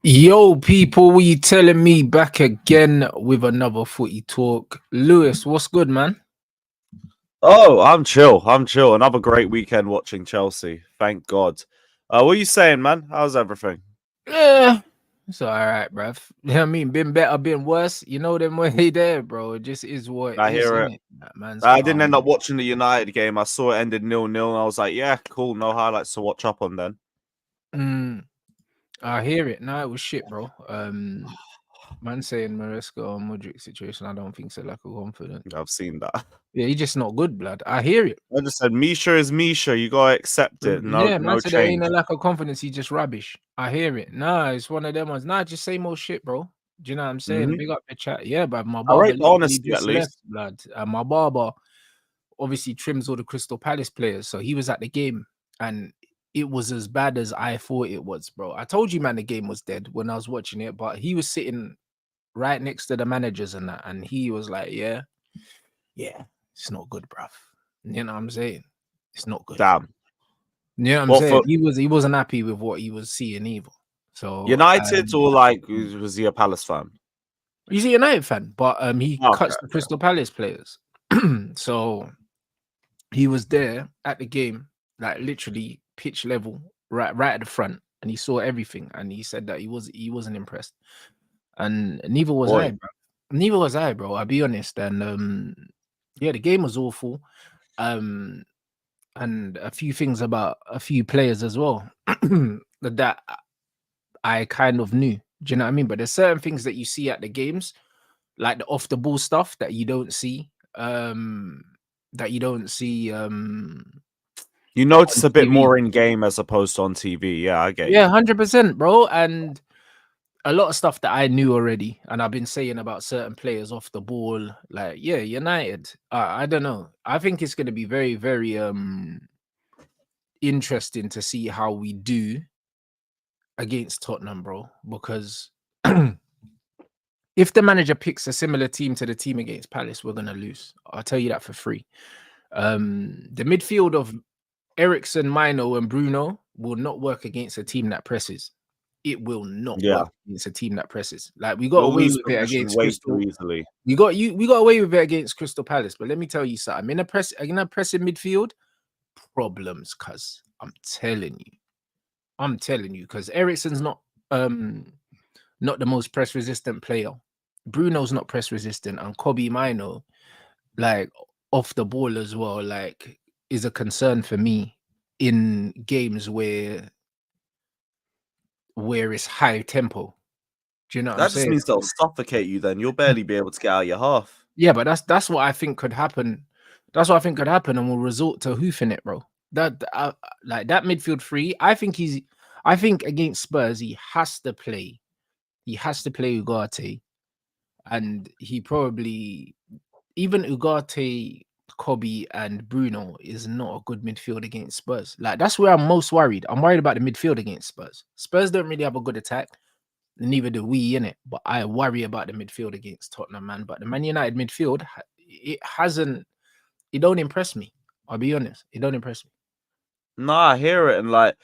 Yo, people, what you telling me? Back again with another footy talk. Lewis, what's good, man? Oh, I'm chill. I'm chill. Another great weekend watching Chelsea. Thank God. What are you saying, man? How's everything? Yeah, it's all right, bruv. You know what I mean? Been better, been worse. You know them way there, bro. It just is what it I is, hear it. innit? That man's I didn't end calm. up watching the United game. I saw it ended 0-0, and I was like, yeah, cool. No highlights to watch up on then. I hear it. No, it was shit, bro. Man saying Maresca or Modric situation, I don't think so. Lack of confidence. I've seen that. Yeah, he's just not good, blood. I hear it. I just said, Misha is Misha. You gotta accept it. No, Yeah, man no said there ain't change. a lack of confidence. He's just rubbish. I hear it. Nah, it's one of them ones. Nah, just same old shit, bro. Do you know what I'm saying? Mm-hmm. Big up the chat. Yeah, but my I barber rate the literally honesty at just least. left, blood. My barber obviously trims all the Crystal Palace players, so he was at the game, and it was as bad as I thought it was, bro. I told you, man, the game was dead when I was watching it, but he was sitting right next to the managers and that, and he was like, "Yeah, it's not good, bruv." You know what I'm saying? It's not good. Damn. You know what I'm What saying? for He wasn't happy with what he was seeing either. So United or like was he a Palace fan? he's a United fan, but he Okay. cuts the Crystal Palace players. So he was there at the game, like literally pitch level, right at the front, and he saw everything. And he said that he wasn't impressed, and neither was I, Boy. bro. Neither was I, bro. I'll be honest. And yeah, the game was awful. Um, and a few things about a few players as well that I kind of knew. Do you know what I mean? But there's certain things that you see at the games, like the off the ball stuff that you don't see. That you don't see You notice on a bit TV. more in game as opposed to on TV. Yeah, I get Yeah, you. 100%, bro. And a lot of stuff that I knew already, and I've been saying about certain players off the ball, like yeah, United. I don't know. I think it's gonna be very, very interesting to see how we do against Tottenham, bro, because if the manager picks a similar team to the team against Palace, we're gonna lose. I'll tell you that for free. The midfield of Ericsson, Mino, and Bruno will not work against a team that presses. It will not Yeah. work against a team that presses. Like we got We'll away lose with it possession against way too Crystal. easily. We got away with it against Crystal Palace. But let me tell you something. In a pressing midfield, problems, cuz I'm telling you, because Ericsson's not the most press resistant player. Bruno's not press resistant, and Kobe Mino, like off the ball as well, like is a concern for me in games where it's high tempo. Do you know what I'm That just saying? means they'll suffocate you then. You'll barely be able to get out of your half. Yeah, but that's what I think could happen. That's what I think could happen, and will result to hoofing it, bro. Like that midfield three. I think against Spurs he has to play. He has to play Ugarte, and he probably even Ugarte, Kobe, and Bruno is not a good midfield against Spurs. Like that's where I'm most worried. I'm worried about the midfield against Spurs. Spurs don't really have a good attack, neither do we in it. But I worry about the midfield against Tottenham, man. But the Man United midfield, it don't impress me. I'll be honest, it don't impress me. Nah, I hear it. And like,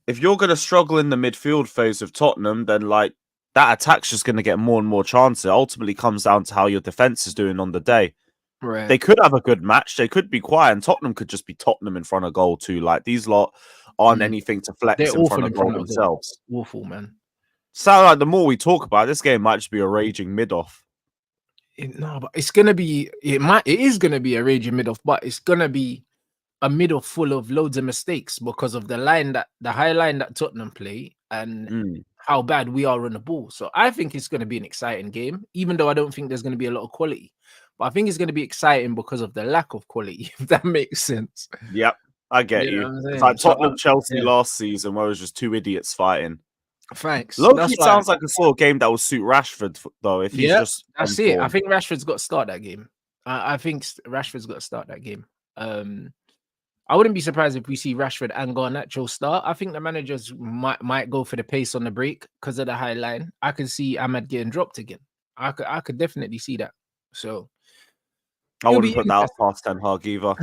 if you're going to struggle in the midfield phase of Tottenham, then like that attack's just going to get more and more chances. It ultimately comes down to how your defense is doing on the day. Right. They could have a good match. They could be quiet, and Tottenham could just be Tottenham in front of goal too. Like these lot aren't anything to They're flex in front awful of in goal front of goal. themselves. Awful, man. So like the more we talk about it, this game might just be a raging mid-off. No, but it's gonna be. It is gonna be a raging mid off, but it's gonna be a middle full of loads of mistakes because of the high line that Tottenham play and how bad we are on the ball. So I think it's going to be an exciting game, even though I don't think there's going to be a lot of quality. But I think it's going to be exciting because of the lack of quality, if that makes sense. Yep, I get You know you. what I'm It's saying? like So, Tottenham Chelsea yeah, last season, where it was just two idiots fighting. thanks. That's Loki why. sounds like a sort of game that will suit Rashford though, if he's Yeah, just on that's it. I form. think Rashford's got to start that game. I think Rashford's got to start that game. I wouldn't be surprised if we see Rashford and Garnacho start. I think the managers might go for the pace on the break because of the high line. I could see Ahmed getting dropped again. I could definitely see that. So I it'll wouldn't be put that interesting. past Ten Hag either.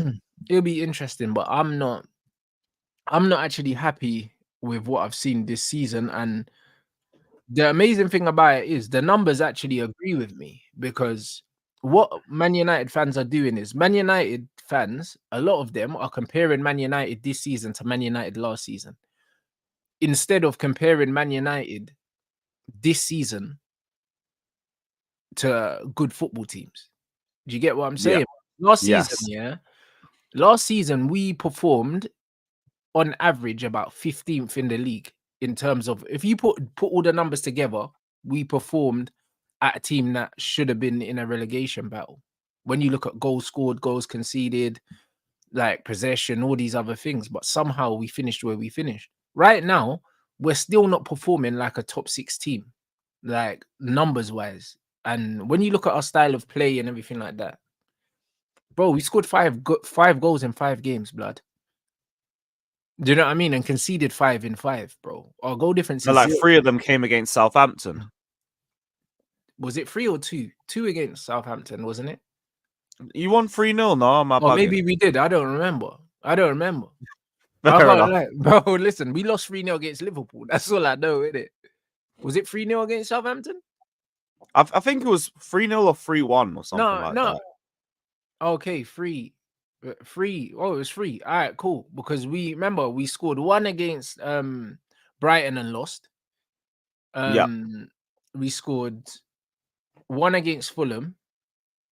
It'll be interesting, but I'm not actually happy with what I've seen this season. And The amazing thing about it is the numbers actually agree with me, because what Man United fans are doing is Man United fans, a lot of them are comparing Man United this season to Man United last season, instead of comparing Man United this season to good football teams. Do you get what I'm Yeah. saying? Last season, Yes. yeah. Last season, we performed on average about 15th in the league in terms of, if you put all the numbers together, we performed at a team that should have been in a relegation battle. When you look at goals scored, goals conceded, like possession, all these other things, but somehow we finished where we finished. Right now, we're still not performing like a top 6 team, like numbers wise. And when you look at our style of play and everything like that, bro, we scored five goals in 5 games, blood. Do you know what I mean? And conceded 5 in 5, bro. Our goal difference No, is like 0. 3 of them came against Southampton. Was it 3 or 2? 2 against Southampton, wasn't it? You won 3-0, no? Am I Or bugging? maybe we did. I don't remember. I can't Fair enough. lie. Bro, listen, we lost 3-0 against Liverpool. That's all I know, innit? Was it 3-0 against Southampton? I think it was 3-0 or 3-1 or something like that. Okay, 3. 3. Oh, it was 3. All right, cool. Because we remember we scored 1 against Brighton and lost. Yeah. We scored 1 against Fulham.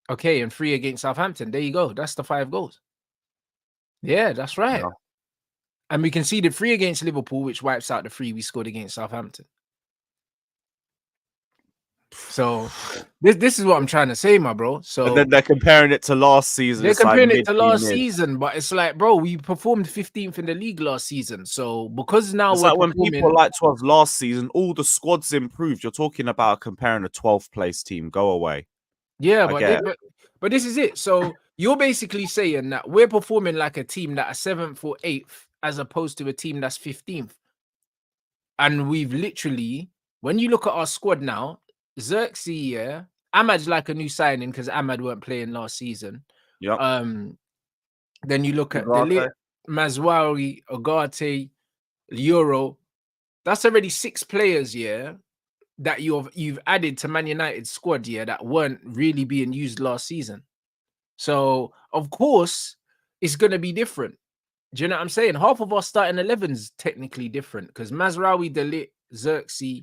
Okay, and 3 against Southampton. There you go. That's the 5 goals. Yeah, that's right. Yeah. And we conceded 3 against Liverpool, which wipes out the 3 we scored against Southampton. So this is what I'm trying to say, my bro. So And then they're comparing it to last season. they're It's like comparing it to last mid. season, but it's like, bro, we performed 15th in the league last season. So because now It's we're like when performing, people like to have last season, all the squads improved. You're talking about comparing a 12th place team. Go away. yeah, I but this is it. So you're basically saying that we're performing like a team that are 7th or 8th, as opposed to a team that's 15th. And we've literally, when you look at our squad now, Xerxes, yeah, Ahmad's like a new signing because Ahmad weren't playing last season. Yep. Then you look at Ugarte. Delit, Mazwari, Ugarte, Euro. That's already 6 players, yeah, that you've added to Man United's squad, yeah, that weren't really being used last season. So of course it's gonna be different. Do you know what I'm saying? Half of our starting 11's technically different because Mazraoui, Delit, Xerxes,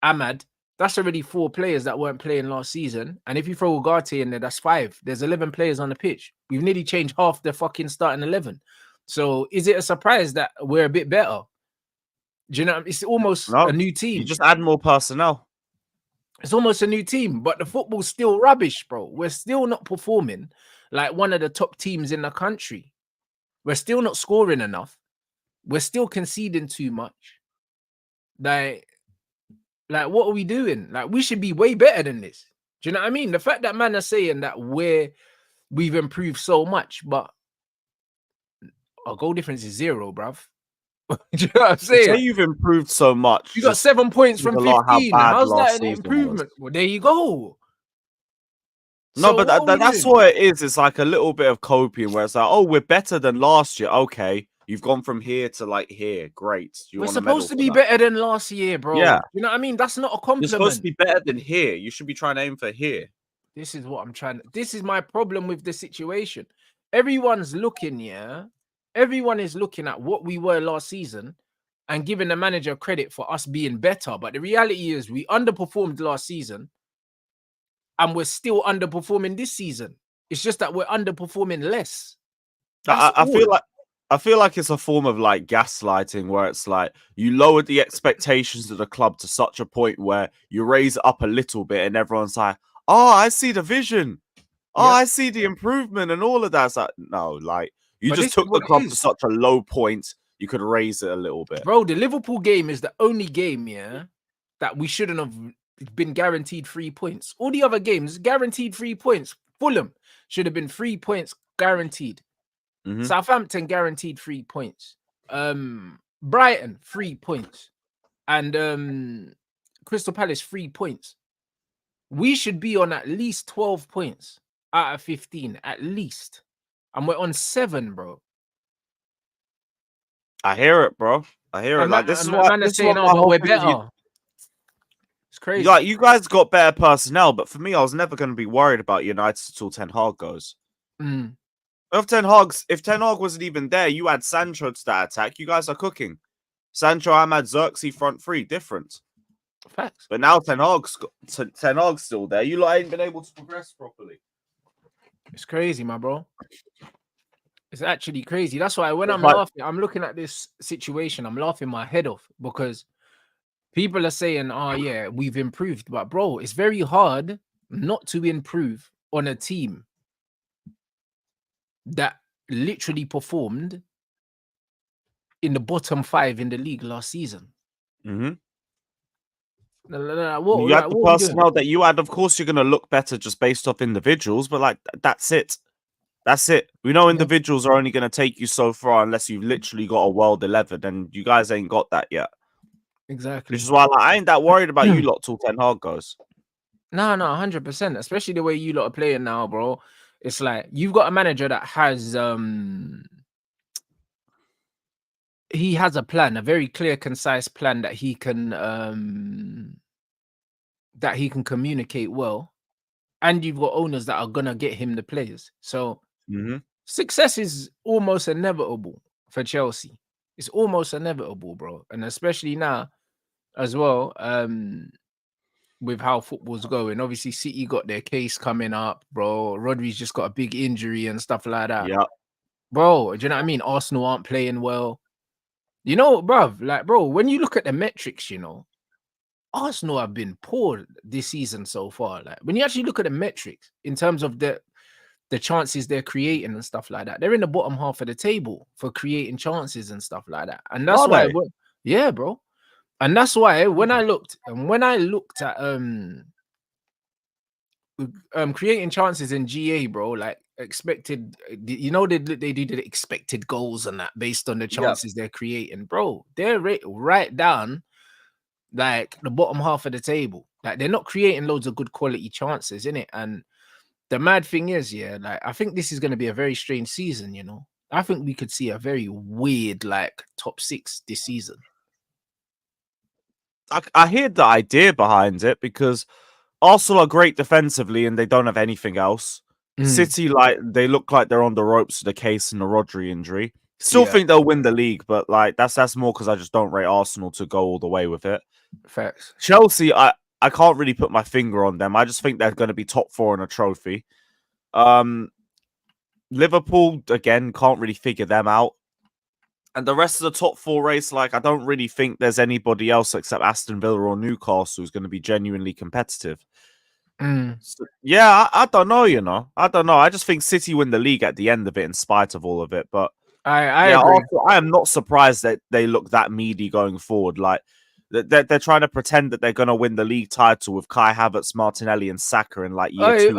Ahmad, that's already 4 players that weren't playing last season. And if you throw Ugarte in there, that's 5. There's 11 players on the pitch. We've nearly changed half the fucking starting 11. So is it a surprise that we're a bit better? Do you know? It's almost a new team. You just add more personnel. It's almost a new team, but the football's still rubbish, bro. We're still not performing like one of the top teams in the country. We're still not scoring enough. We're still conceding too much. Like what are we doing? Like, we should be way better than this. Do you know what I mean? The fact that man are saying that we've improved so much, but our goal difference is 0, bruv. Do you know what I'm saying? Say you've improved so much. You got 7 points from 15. How's that an improvement? Well, there you go. No, so but that's what it is. It's like a little bit of coping where it's like, oh, we're better than last year. Okay, you've gone from here to like here. Great. We're supposed to be better than last year, bro. Yeah. You know what I mean? That's not a compliment. You're supposed to be better than here. You should be trying to aim for here. This is what I'm trying to. This is my problem with the situation. Everyone's looking, yeah. Everyone is looking at what we were last season and giving the manager credit for us being better. But the reality is we underperformed last season and we're still underperforming this season. It's just that we're underperforming less. I feel like it's a form of like gaslighting where it's like you lowered the expectations of the club to such a point where you raise it up a little bit and everyone's like, oh, I see the vision. Oh, I see the improvement and all of that. It's like, no, like you just took the club to such a low point. You could raise it a little bit. Bro, the Liverpool game is the only game, yeah, that we shouldn't have been guaranteed 3 points. All the other games, guaranteed 3 points. Fulham should have been 3 points guaranteed. Mm-hmm. Southampton guaranteed 3 points. Brighton 3 points. And Crystal Palace 3 points. We should be on at least 12 points out of 15, at least. And we're on 7, bro. I hear it, bro. I hear it. Like this is what man is saying, oh, but we're better. crazy. You guys got better personnel, but for me, I was never going to be worried about United until Ten Hag goes. Mm. If Ten Hag wasn't even there, you add Sancho to that attack. You guys are cooking. Sancho, Ahmad, Xerxes, front three, different. Facts. But now Ten Hag's still there. You lot ain't been able to progress properly. It's crazy, my bro. It's actually crazy. That's why when I'm laughing, I'm looking at this situation, I'm laughing my head off because people are saying, oh, yeah, we've improved. But, bro, it's very hard not to improve on a team that literally performed in the bottom 5 in the league last season. Mm-hmm. What, you had the personnel that you had. Of course, you're going to look better just based off individuals, but like that's it. That's it. We know individuals are only going to take you so far unless you've literally got a world 11, and you guys ain't got that yet. Exactly. Which is why I ain't that worried about you lot till Ten Hag goes. No, 100%. Especially the way you lot are playing now, bro. It's like you've got a manager that has he has a plan, a very clear, concise plan that he can communicate well, and you've got owners that are gonna get him the players. So success is almost inevitable for Chelsea. It's almost inevitable, bro, and especially now as well. With how football's going, obviously City got their case coming up, bro. Rodri's just got a big injury and stuff like that. Yeah, bro. Do you know what I mean? Arsenal aren't playing well. You know, bruv, like, bro, when you look at the metrics, you know, Arsenal have been poor this season so far. Like, when you actually look at the metrics in terms of the chances they're creating and stuff like that, they're in the bottom half of the table for creating chances and stup like that. And that's why, yeah, bro. And that's why when I looked at creating chances in GA, bro, like expected, you know, they do the expected goals and that based on the chances they're creating, bro. They're right down like the bottom half of the table. Like they're not creating loads of good quality chances, innit? And the mad thing is, yeah, like I think this is going to be a very strange season, you know. I think we could see a very weird like top 6 this season. I hear the idea behind it because Arsenal are great defensively and they don't have anything else. City, like, they look like they're on the ropes to the case and the Rodri injury. Still think they'll win the league, but like that's more because I just don't rate Arsenal to go all the way with it. Facts. Chelsea, I can't really put my finger on them. I just think they're going to be top 4 in a trophy. Liverpool, again, can't really figure them out. And the rest of the top 4 race, like, I don't really think there's anybody else except Aston Villa or Newcastle who's going to be genuinely competitive. So, yeah, I don't know, you know. I don't know. I just think City win the league at the end of it in spite of all of it. But I agree. I am not surprised that they look that meaty going forward. Like, they're trying to pretend that they're going to win the league title with Kai Havertz, Martinelli, and Saka in like year 2.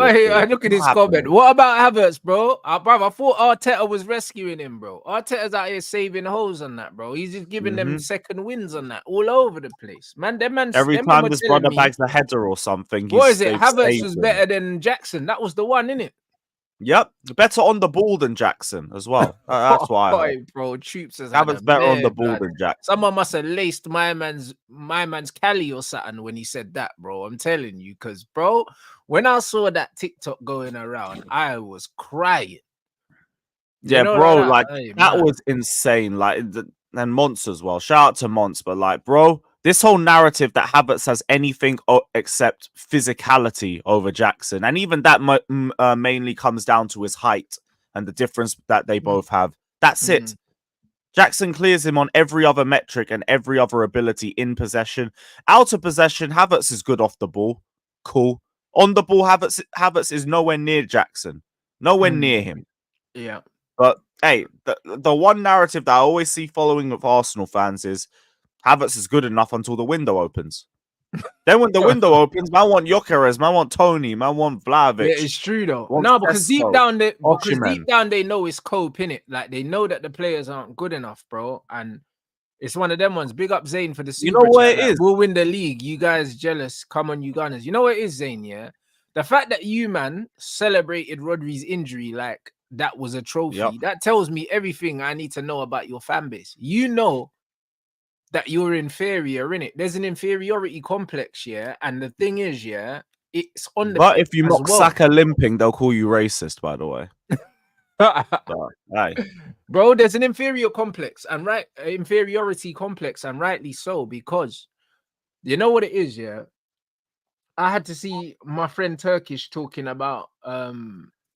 Look at this comment. What about Havertz, bro? Bro, I thought Arteta was rescuing him, bro. Arteta's out here saving holes on that, bro. He's just giving them second wins on that all over the place, man. Every time this brother bags a header or something, what is it? Havertz was better than Jackson. That was the one, innit? Yep, better on the ball than Jackson as well. That's why, bro. Troops has Havertz better on the ball than Jackson. Someone must have laced my man's Cali or something when he said that, bro. I'm telling you, because, bro, when I saw that TikTok going around, I was crying. Yeah, bro, like that was insane. Like, and Monts as well. Shout out to Monts, but like, bro, this whole narrative that Havertz has anything except physicality over Jackson, and even that mainly comes down to his height and the difference that they both have. That's it. Jackson clears him on every other metric and every other ability in possession. Out of possession, Havertz is good off the ball. Cool. On the ball, Havertz is nowhere near Jackson. Nowhere near him. Yeah. But hey, the one narrative that I always see following with Arsenal fans is Havertz is good enough until the window opens. Then when the window opens, man want Gyökeres, man want Tony, man want Vlahovic. Yeah, it's true though. No, because deep down they know it's cope, innit? Like they know that the players aren't good enough, bro. And it's one of them ones. Big up Zayn for the super. You know what it is? We'll win the league. You guys jealous? Come on, you Gunners. You know what it is, Zayn? Yeah, the fact that you, man, celebrated Rodri's injury like that was a trophy. That tells me everything I need to know about your fan base. You know that you're inferior, in it. There's an inferiority complex, yeah. And the thing is, yeah, it's on the But pitch if you as mock well. Saka limping, they'll call you racist, by the way. But, hey. Bro, there's an inferiority complex, and rightly so, because you know what it is, yeah. I had to see my friend Turkish talking about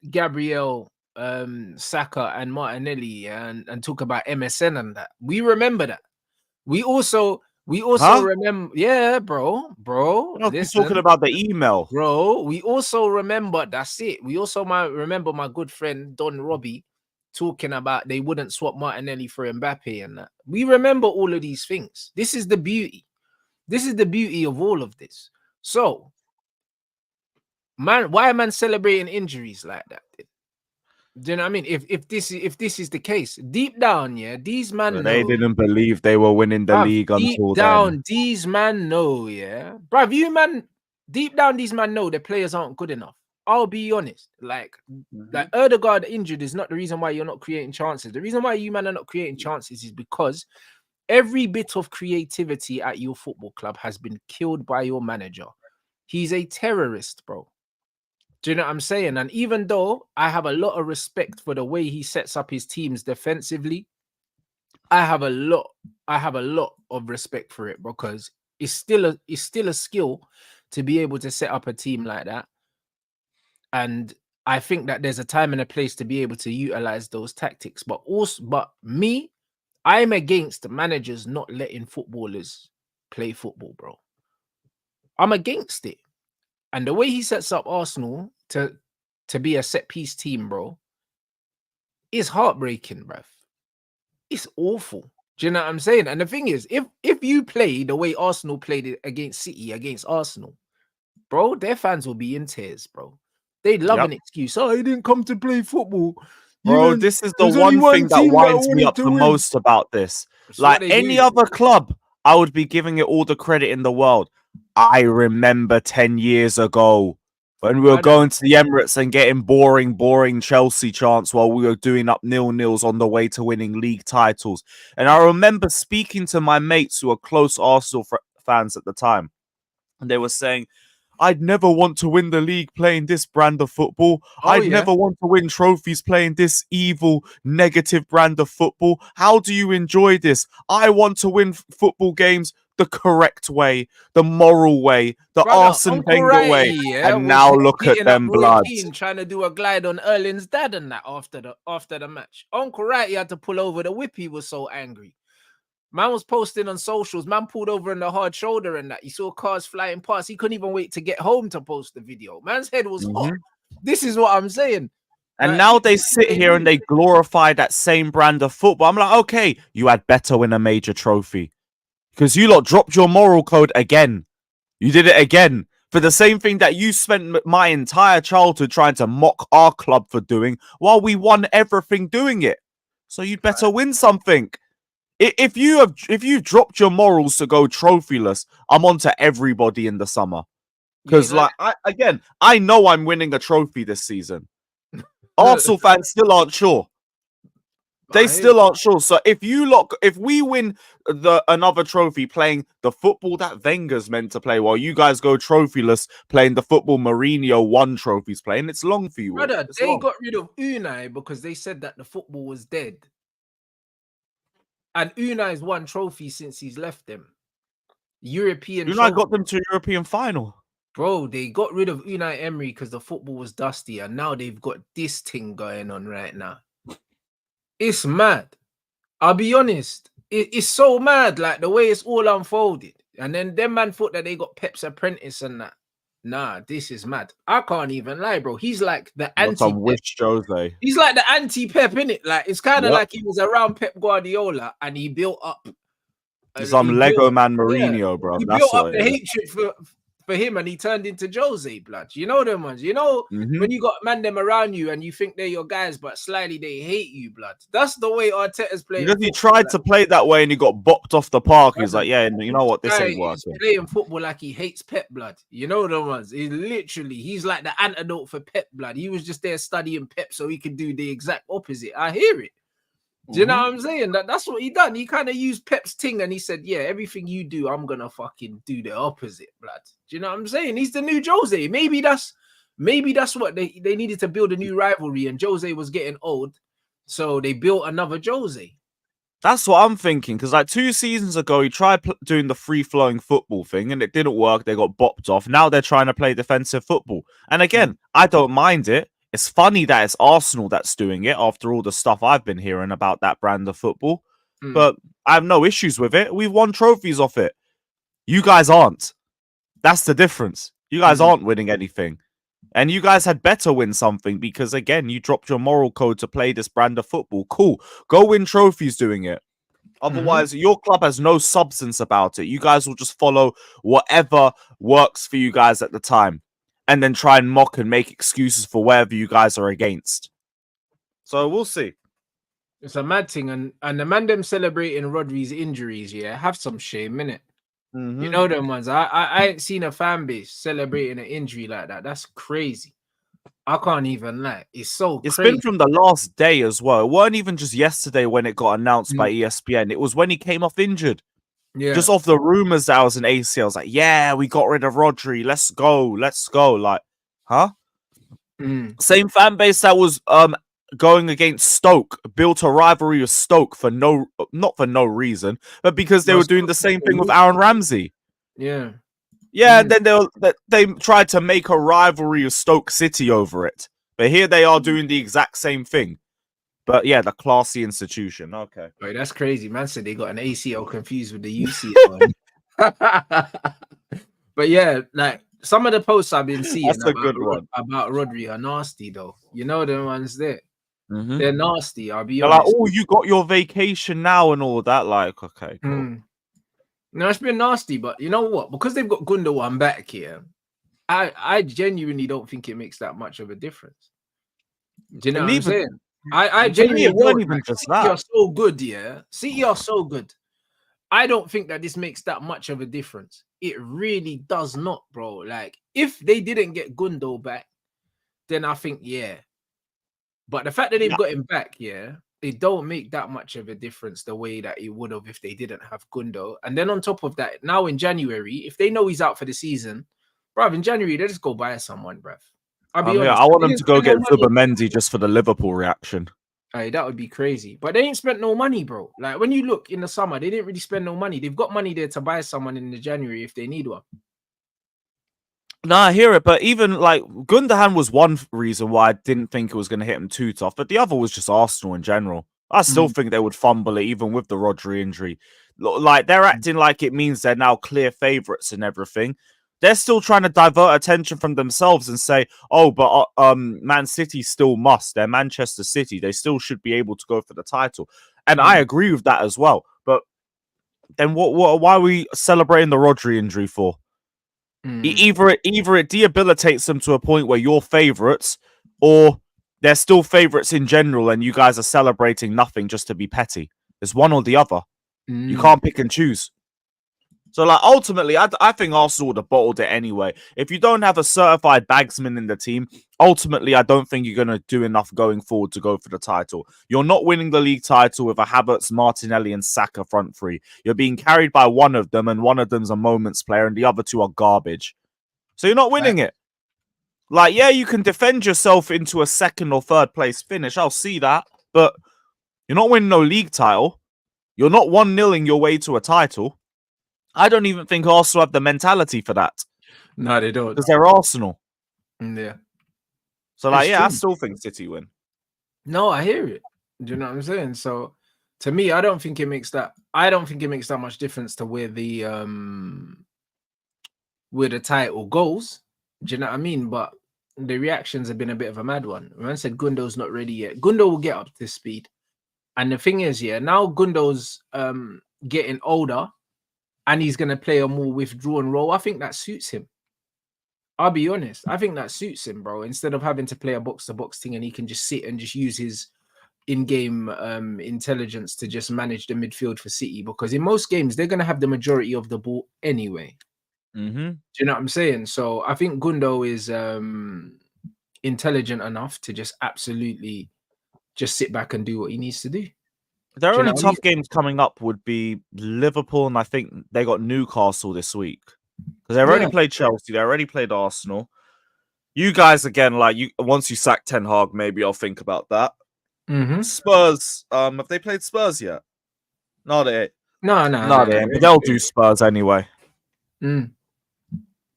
Gabriel, Saka, and Martinelli, yeah, and talk about MSN and that. We remember that. We also remember, yeah, bro. No, he's Listen, talking about the email, bro. We also remember. That's it. We also might remember my good friend Don Robbie talking about they wouldn't swap Martinelli for Mbappe and that. We remember all of these things. This is the beauty. This is the beauty of all of this. So, man, why am I celebrating injuries like that? Do you know what I mean? If this is the case, deep down, yeah, these man they know. didn't believe they were winning the Bruv, league deep until down, then. these man know, yeah. Bruv, you man, deep down, these man know the players aren't good enough. I'll be honest. Like Erdegaard injured is not the reason why you're not creating chances. The reason why you man are not creating chances is because every bit of creativity at your football club has been killed by your manager. He's a terrorist, bro. Do you know what I'm saying? And even though I have a lot of respect for the way he sets up his teams defensively, I have a lot of respect for it, because it's still a skill to be able to set up a team like that. And I think that there's a time and a place to be able to utilize those tactics. But me, I'm against managers not letting footballers play football, bro. I'm against it. And the way he sets up Arsenal to be a set piece team, bro, is heartbreaking, bruv. It's awful. Do you know what I'm saying? And the thing is, if you play the way Arsenal played it against City, against Arsenal, bro, their fans will be in tears, bro. They'd love an excuse. Oh, he didn't come to play football. Bro, this is the one thing that winds me up the most about this. Like any other club, I would be giving it all the credit in the world. I remember 10 years ago when we were going to the Emirates and getting boring Chelsea chants while we were doing up 0-0s on the way to winning league titles. And I remember speaking to my mates who were close Arsenal fans at the time. And they were saying, I'd never want to win the league playing this brand of football. I'd never want to win trophies playing this evil, negative brand of football. How do you enjoy this? I want to win football games the correct way, the moral way, the Arsene Wenger way. Yeah, and now look at them bloods. Keane trying to do a glide on Erling's dad and that after the match. Uncle Wright, he had to pull over the whip. He was so angry. Man was posting on socials. Man pulled over in the hard shoulder and that. He saw cars flying past. He couldn't even wait to get home to post the video. Man's head was hot. This is what I'm saying. And now they sit here and they glorify that same brand of football. I'm like, okay, you had better win a major trophy. Because you lot dropped your moral code again. You did it again. For the same thing that you spent my entire childhood trying to mock our club for doing, while we won everything doing it. So you'd better win something. If you've dropped your morals to go trophyless, I'm on to everybody in the summer. Because I know I'm winning a trophy this season. Arsenal fans still aren't sure. They still aren't sure. So if we win another trophy playing the football that Wenger's meant to play, while you guys go trophyless playing the football Mourinho won trophies playing, it's long for you. Brother, they got rid of Unai because they said that the football was dead. And Unai's won trophies since he's left them. Unai got them to European final. Bro, they got rid of Unai Emery because the football was dusty, and now they've got this thing going on right now. It's mad. I'll be honest. It's so mad, like the way it's all unfolded. And then them man thought that they got Pep's apprentice and that. Nah, this is mad. I can't even lie, bro. He's like the anti-Pep. Jose. He's like the anti-Pep, innit? Like it's kind of like he was around Pep Guardiola and he built up some Lego man Mourinho, bro. He built up the hatred for him and he turned into Jose, blood. You know them ones. You know when you got man them around you and you think they're your guys, but slightly they hate you, blood. That's the way Arteta's playing. Because he tried to play that way and he got bopped off the park. He's like, yeah, you know what? This ain't working. He's playing football like he hates Pep, blood. You know the ones. He's like the antidote for Pep, blood. He was just there studying Pep so he could do the exact opposite. I hear it. Do you know what I'm saying? That's what he done. He kind of used Pep's thing and he said, yeah, everything you do, I'm gonna fucking do the opposite, blood. Do you know what I'm saying? He's the new Jose. Maybe that's what they needed to build a new rivalry, and Jose was getting old, so they built another Jose. That's what I'm thinking, because like 2 seasons ago, he tried doing the free-flowing football thing, and it didn't work. They got bopped off. Now they're trying to play defensive football. And again, I don't mind it. It's funny that it's Arsenal that's doing it after all the stuff I've been hearing about that brand of football. But I have no issues with it. We've won trophies off it. You guys aren't. That's the difference. You guys aren't winning anything. And you guys had better win something because, again, you dropped your moral code to play this brand of football. Cool. Go win trophies doing it. Otherwise, your club has no substance about it. You guys will just follow whatever works for you guys at the time and then try and mock and make excuses for wherever you guys are against. So we'll see. It's a mad thing. And the man them celebrating Rodri's injuries, yeah, have some shame, innit? You know them ones. I ain't seen a fan base celebrating an injury like that. That's crazy. I can't even lie. It's It's crazy. been from the last day as well. It weren't even just yesterday when it got announced by ESPN. It was when he came off injured. Yeah. Just off the rumors that I was an ACL. I was like, yeah, we got rid of Rodri. Let's go. Let's go. Like, huh? Same fan base that was going against Stoke, built a rivalry with Stoke for not for no reason, but because they were doing the same thing with Aaron Ramsey. Yeah. Yeah, and then they tried to make a rivalry with Stoke City over it. But here they are doing the exact same thing. But yeah, the classy institution. Okay. Wait, that's crazy. Man said they got an ACL confused with the UCL. But yeah, like some of the posts I've been seeing about Rodri are nasty though. You know the ones there. They're nasty, I'll be honest. Like, oh, you got your vacation now and all that. Like, okay, cool. No, it's been nasty, but you know what? Because they've got Gundogan back here, I genuinely don't think it makes that much of a difference. Do you know what I'm saying? I genuinely don't even just that. City are so good, yeah. City are so good. I don't think that this makes that much of a difference. It really does not, bro. Like, if they didn't get Gundo back, then I think, yeah. But the fact that they've got him back, yeah, it don't make that much of a difference the way that it would have if they didn't have Gundo. And then on top of that, now in January, if they know he's out for the season, bruv, in January, they just go buy someone, bruv. I want them to go get Zubimendi just for the Liverpool reaction. Hey, that would be crazy. But they ain't spent no money, bro. Like, when you look in the summer, they didn't really spend no money. They've got money there to buy someone in the January if they need one. No, I hear it, but even like Gundogan was one reason why I didn't think it was going to hit him too tough, but the other was just Arsenal in general. I still think they would fumble it even with the Rodri injury. Like, they're acting like it means they're now clear favourites and everything. They're still trying to divert attention from themselves and say, oh, but Man City still must. They're Manchester City. They still should be able to go for the title. And I agree with that as well. But then why are we celebrating the Rodri injury for? Either it debilitates them to a point where you're favourites, or they're still favourites in general and you guys are celebrating nothing just to be petty. It's one or the other. You can't pick and choose. So, like, ultimately, I think Arsenal would have bottled it anyway. If you don't have a certified bagsman in the team, ultimately, I don't think you're going to do enough going forward to go for the title. You're not winning the league title with a Havertz, Martinelli, and Saka front three. You're being carried by one of them, and one of them's a moments player, and the other two are garbage. So you're not winning it. Like, yeah, you can defend yourself into a second or third place finish. I'll see that. But you're not winning no league title. You're not 1-0ing your way to a title. I don't even think Arsenal have the mentality for that. No, they don't. Because they're Arsenal. Yeah. So, like, I still think City win. No, I hear it. Do you know what I'm saying? So, to me, I don't think it makes that much difference to where the title goes. Do you know what I mean? But the reactions have been a bit of a mad one. Man said Gundo's not ready yet. Gundo will get up to speed. And the thing is, yeah, now Gundo's getting older, and he's going to play a more withdrawn role. I think that suits him. I'll be honest. I think that suits him, bro. Instead of having to play a box-to-box thing and he can just sit and just use his in-game intelligence to just manage the midfield for City. Because in most games, they're going to have the majority of the ball anyway. Do you know what I'm saying? So I think Gundo is intelligent enough to just absolutely just sit back and do what he needs to do. Their Do you know only what I tough mean? games coming up would be Liverpool, and I think they got Newcastle this week because they've already Yeah. played Chelsea, they already played Arsenal. You guys again, like you once you sack Ten Hag, maybe I'll think about that. Mm-hmm. Spurs, have they played Spurs yet? No, they No. they ain't, but they'll do Spurs anyway. Mm.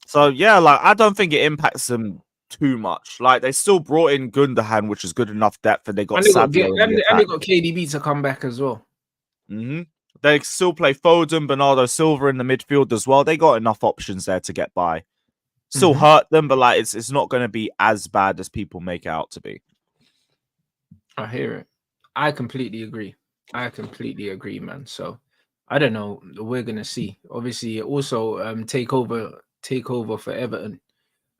So yeah, like I don't think it impacts them too much. Like they still brought in Gundogan, which is good enough depth, and they got And they got Savio in the and they attack. got KDB to come back as well. Mm-hmm. They still play Foden, Bernardo Silva in the midfield as well. They got enough options there to get by. Still hurt them, but like it's not going to be as bad as people make it out to be. I hear it. I completely agree. Man. So I don't know. We're gonna see. Obviously, also take over for Everton.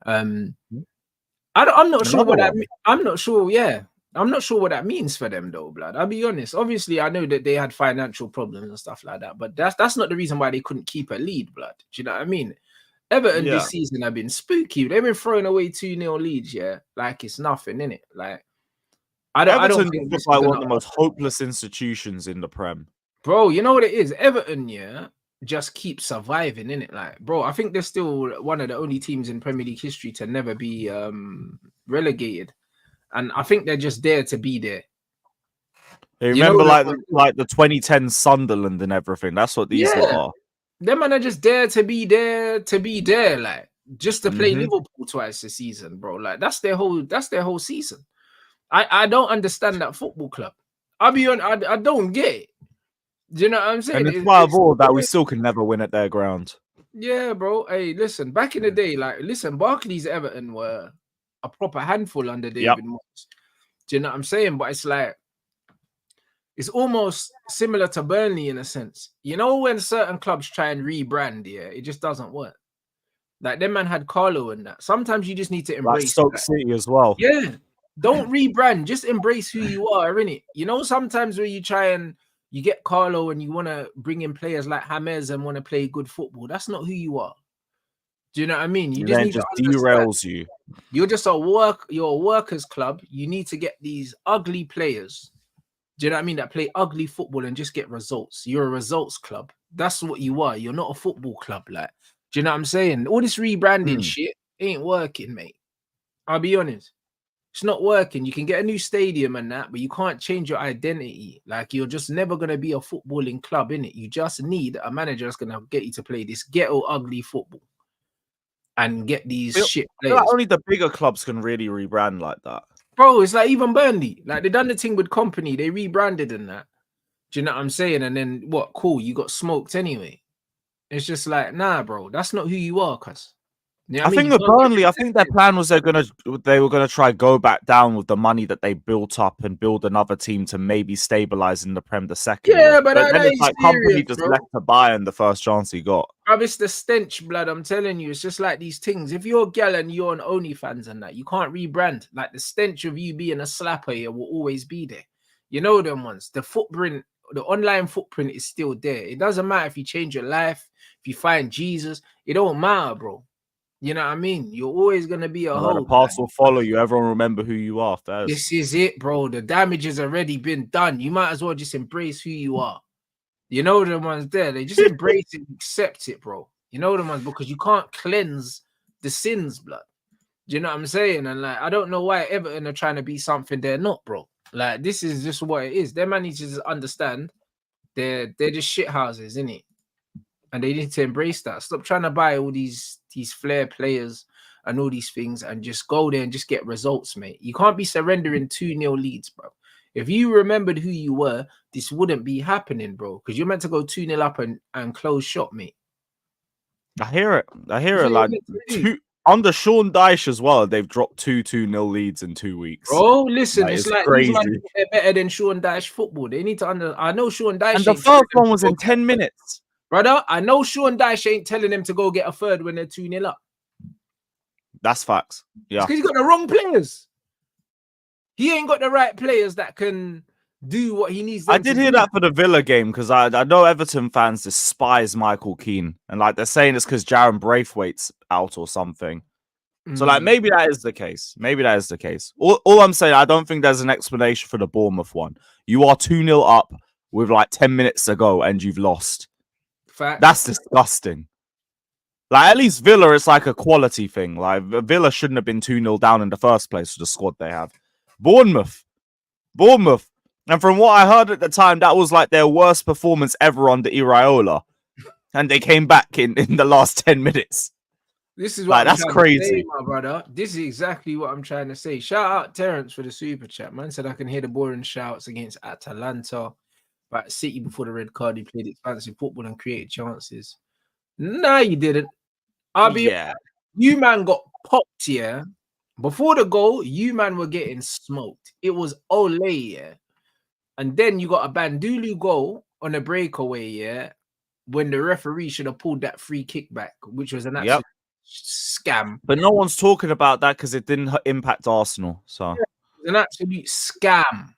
I'm not sure Another what that. one. I'm not sure. Yeah, I'm not sure what that means for them, though, blood. I'll be honest. Obviously, I know that they had financial problems and stuff like that, but that's not the reason why they couldn't keep a lead, blood. Do you know what I mean? Everton this season have been spooky. They've been throwing away 2-0 leads, yeah, like it's nothing, innit? Like I don't Everton think look this is like one gonna. of the most hopeless institutions in the Prem. Bro, you know what it is? Everton, yeah, just keep surviving, in it. Like, bro, I think they're still one of the only teams in Premier League history to never be relegated, and I think they're just there to be there. You You know, remember like the 2010 Sunderland and everything. That's what these lot are. them man are just there to be there, like just to play Liverpool twice a season, bro. Like that's their whole season. I don't understand that football club. I'll be on. I don't get it. Do you know what I'm saying? And in spite of all that, we still can never win at their ground. Yeah, bro. Hey, listen, back in the day, Barclays Everton were a proper handful under David Moyes. Do you know what I'm saying? But it's like, it's almost similar to Burnley in a sense. You know, when certain clubs try and rebrand, yeah, it just doesn't work. Like, them man had Carlo and that. Sometimes you just need to embrace. Like Stoke City as well. Yeah. Don't rebrand. Just embrace who you are, innit? You know, sometimes when you try and you get Carlo and you want to bring in players like James and want to play good football, that's not who you are. Do you know what I mean? You just need to derails you. You're a workers club. You need to get these ugly players. Do you know what I mean? That play ugly football and just get results. You're a results club. That's what you are. You're not a football club. Like, do you know what I'm saying? All this rebranding shit ain't working, mate. I'll be honest. It's not working. You can get a new stadium and that, but you can't change your identity. Like, you're just never going to be a footballing club, innit? You just need a manager that's going to get you to play this ghetto ugly football and get these shit players. Like only the bigger clubs can really rebrand like that. Bro, it's like even Burnley. Like, they done the thing with Company. They rebranded and that. Do you know what I'm saying? And then what? Cool, you got smoked anyway. It's just like, nah, bro. That's not who you are, cuz. You know I think with Burnley, I think their plan was they were gonna try go back down with the money that they built up and build another team to maybe stabilize in the Prem the second. Yeah, but then it's like Company just bro. left to Bayern the first chance he got. Bro, it's the stench, blood. I'm telling you, it's just like these things. If you're a gal and you're on OnlyFans and that, you can't rebrand. Like, the stench of you being a slapper here will always be there. You know them ones. The footprint, the online footprint is still there. It doesn't matter if you change your life, if you find Jesus. It don't matter, bro. You know what I mean? You're always gonna be a hoe. The past will follow you. Everyone remember who you are first. This is it, bro. The damage has already been done. You might as well just embrace who you are. You know the ones there. They just embrace it, accept it, bro. You know the ones, because you can't cleanse the sins, blood. Do you know what I'm saying? And like, I don't know why Everton are trying to be something they're not, bro. Like, this is just what it is. Their managers understand they're just shit houses, innit? And they need to embrace that. Stop trying to buy all these flair players and all these things and just go there and just get results, mate. You can't be surrendering 2-0 leads, bro. If you remembered who you were, this wouldn't be happening, bro. Because you're meant to go 2-0 up and close shop, mate. I hear it. Like under Sean Dyche as well, they've dropped 2-0 leads in 2 weeks. Bro, listen, like, it's like crazy. They're better than Sean Dyche football. They need to I know Sean Dyche. And the first one was in 10 minutes. Brother, I know Sean Dyche ain't telling them to go get a third when they're 2-0 up. That's facts. Yeah. Because he's got the wrong players. He ain't got the right players that can do what he needs. I did hear that for the Villa game, because I know Everton fans despise Michael Keane. And like they're saying it's because Jaron Braithwaite's out or something. So like maybe that is the case. All I'm saying, I don't think there's an explanation for the Bournemouth one. You are 2-0 up. with like 10 minutes to go and you've lost. Fact. That's disgusting. Like, at least Villa, it's like a quality thing. Like, Villa shouldn't have been 2-0 down in the first place with the squad they have. Bournemouth. And from what I heard at the time, that was like their worst performance ever under Iraola. And they came back in the last 10 minutes. This is what like, that's crazy. Say, my brother. This is exactly what I'm trying to say. Shout out Terence for the super chat. Man said I can hear the boring shouts against Atalanta. But City before the red card, he played expansive football and created chances. No, you didn't. You man got popped, yeah. Before the goal, you man were getting smoked. It was Ole, yeah. And then you got a Bandulu goal on a breakaway, yeah, when the referee should have pulled that free kick back, which was an absolute scam. But no one's talking about that because it didn't impact Arsenal. So it was an absolute scam.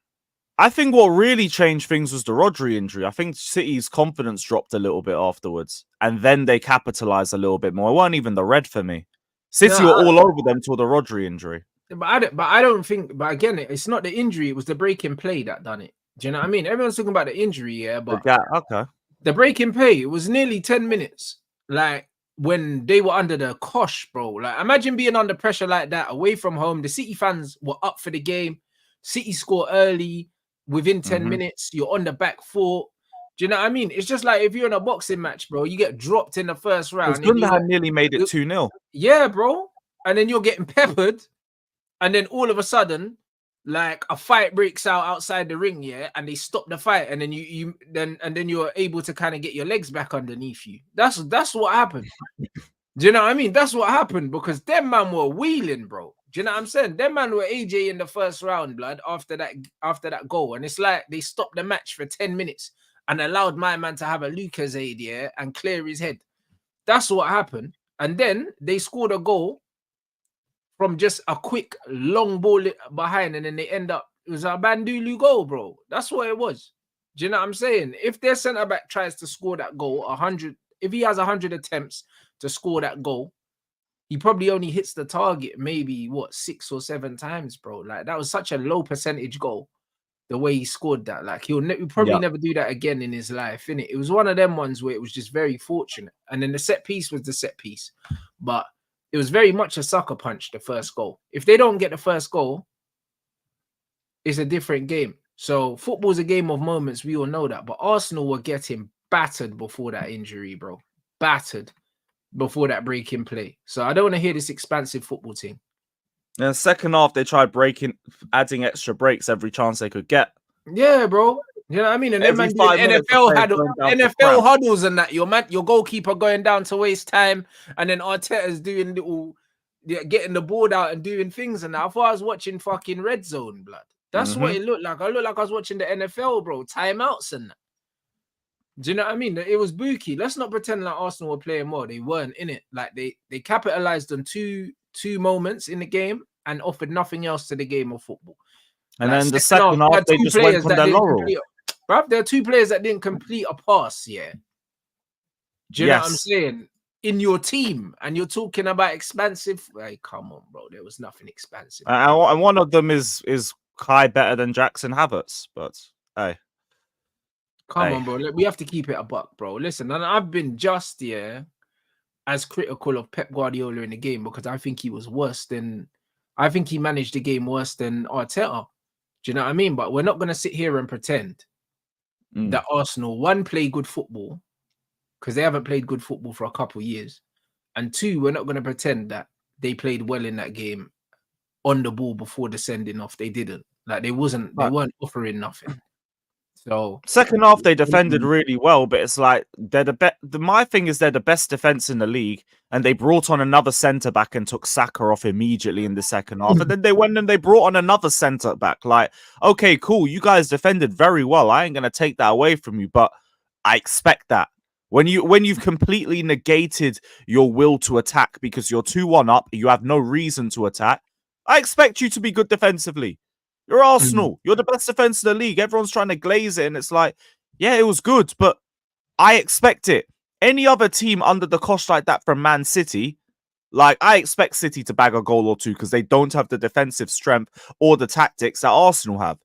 I think what really changed things was the Rodri injury. I think City's confidence dropped a little bit afterwards, and then they capitalized a little bit more. It wasn't even the red for me. City were all over them till the Rodri injury. But I don't think. But again, it's not the injury; it was the break in play that done it. Do you know what I mean? Everyone's talking about the injury, yeah, but the break in play, it was nearly 10 minutes. Like when they were under the cosh, bro. Like imagine being under pressure like that, away from home. The City fans were up for the game. City score early. Within 10 minutes, you're on the back foot. Do you know what I mean? It's just like if you're in a boxing match, bro, you get dropped in the first round. Gundogan nearly made it 2-0. Yeah, bro. And then you're getting peppered. And then all of a sudden, like a fight breaks out outside the ring, yeah, and they stop the fight, and then then you're able to kind of get your legs back underneath you. That's what happened. Do you know what I mean? That's what happened because them man were wheeling, bro. Do you know what I'm saying? Them man were AJ in the first round, blood, after that goal. And it's like they stopped the match for 10 minutes and allowed my man to have a Lucasade, yeah, and clear his head. That's what happened. And then they scored a goal from just a quick long ball behind, and then they end up, it was a Bandulu goal, bro. That's what it was. Do you know what I'm saying? If their centre-back tries to score that goal, if he has 100 attempts to score that goal, he probably only hits the target maybe 6 or 7 times, bro. Like that was such a low percentage goal, the way he scored that. Like he'll probably never do that again in his life, innit? It was one of them ones where it was just very fortunate. And then the set piece was the set piece, but it was very much a sucker punch, the first goal. If they don't get the first goal, it's a different game. So football's a game of moments. We all know that. But Arsenal were getting battered before that injury, bro. Battered before that break in play. So I don't want to hear this expansive football team. In the second half, they tried adding extra breaks every chance they could get. Yeah, bro. You know what I mean? And then man, NFL huddles and that. Your goalkeeper going down to waste time, and then Arteta's doing getting the board out and doing things and that. I thought I was watching fucking Red Zone, blood. That's what it looked like. I looked like I was watching the NFL, bro. Timeouts and that. Do you know what I mean? It was booky. Let's not pretend like Arsenal were playing well. They weren't in it. Like they capitalized on two moments in the game and offered nothing else to the game of football. And then the second half, they just went from their laurel. Bruv, there are 2 players that didn't complete a pass, yeah. Do you know what I'm saying? In your team, and you're talking about expansive. Hey, come on, bro. There was nothing expansive. And one of them is Kai better than Jackson Havertz, but hey. Come on, bro. We have to keep it a buck, bro. Listen, and I've been just as critical of Pep Guardiola in the game because I think he managed the game worse than Arteta. Do you know what I mean? But we're not going to sit here and pretend that Arsenal, 1, play good football because they haven't played good football for a couple of years. And 2, we're not going to pretend that they played well in that game on the ball before the sending off. They didn't. Like they weren't offering nothing. So second half they defended really well, but it's like they're my thing is they're the best defense in the league, and they brought on another centre back and took Saka off immediately in the second half, and then they went and they brought on another centre back. Like, okay, cool, you guys defended very well. I ain't gonna take that away from you, but I expect that when you've completely negated your will to attack because you're 2-1 up, you have no reason to attack. I expect you to be good defensively. You're Arsenal. You're the best defense in the league. Everyone's trying to glaze it, and it's like, yeah, it was good, but I expect it. Any other team under the cosh like that from Man City, like I expect City to bag a goal or 2 because they don't have the defensive strength or the tactics that Arsenal have.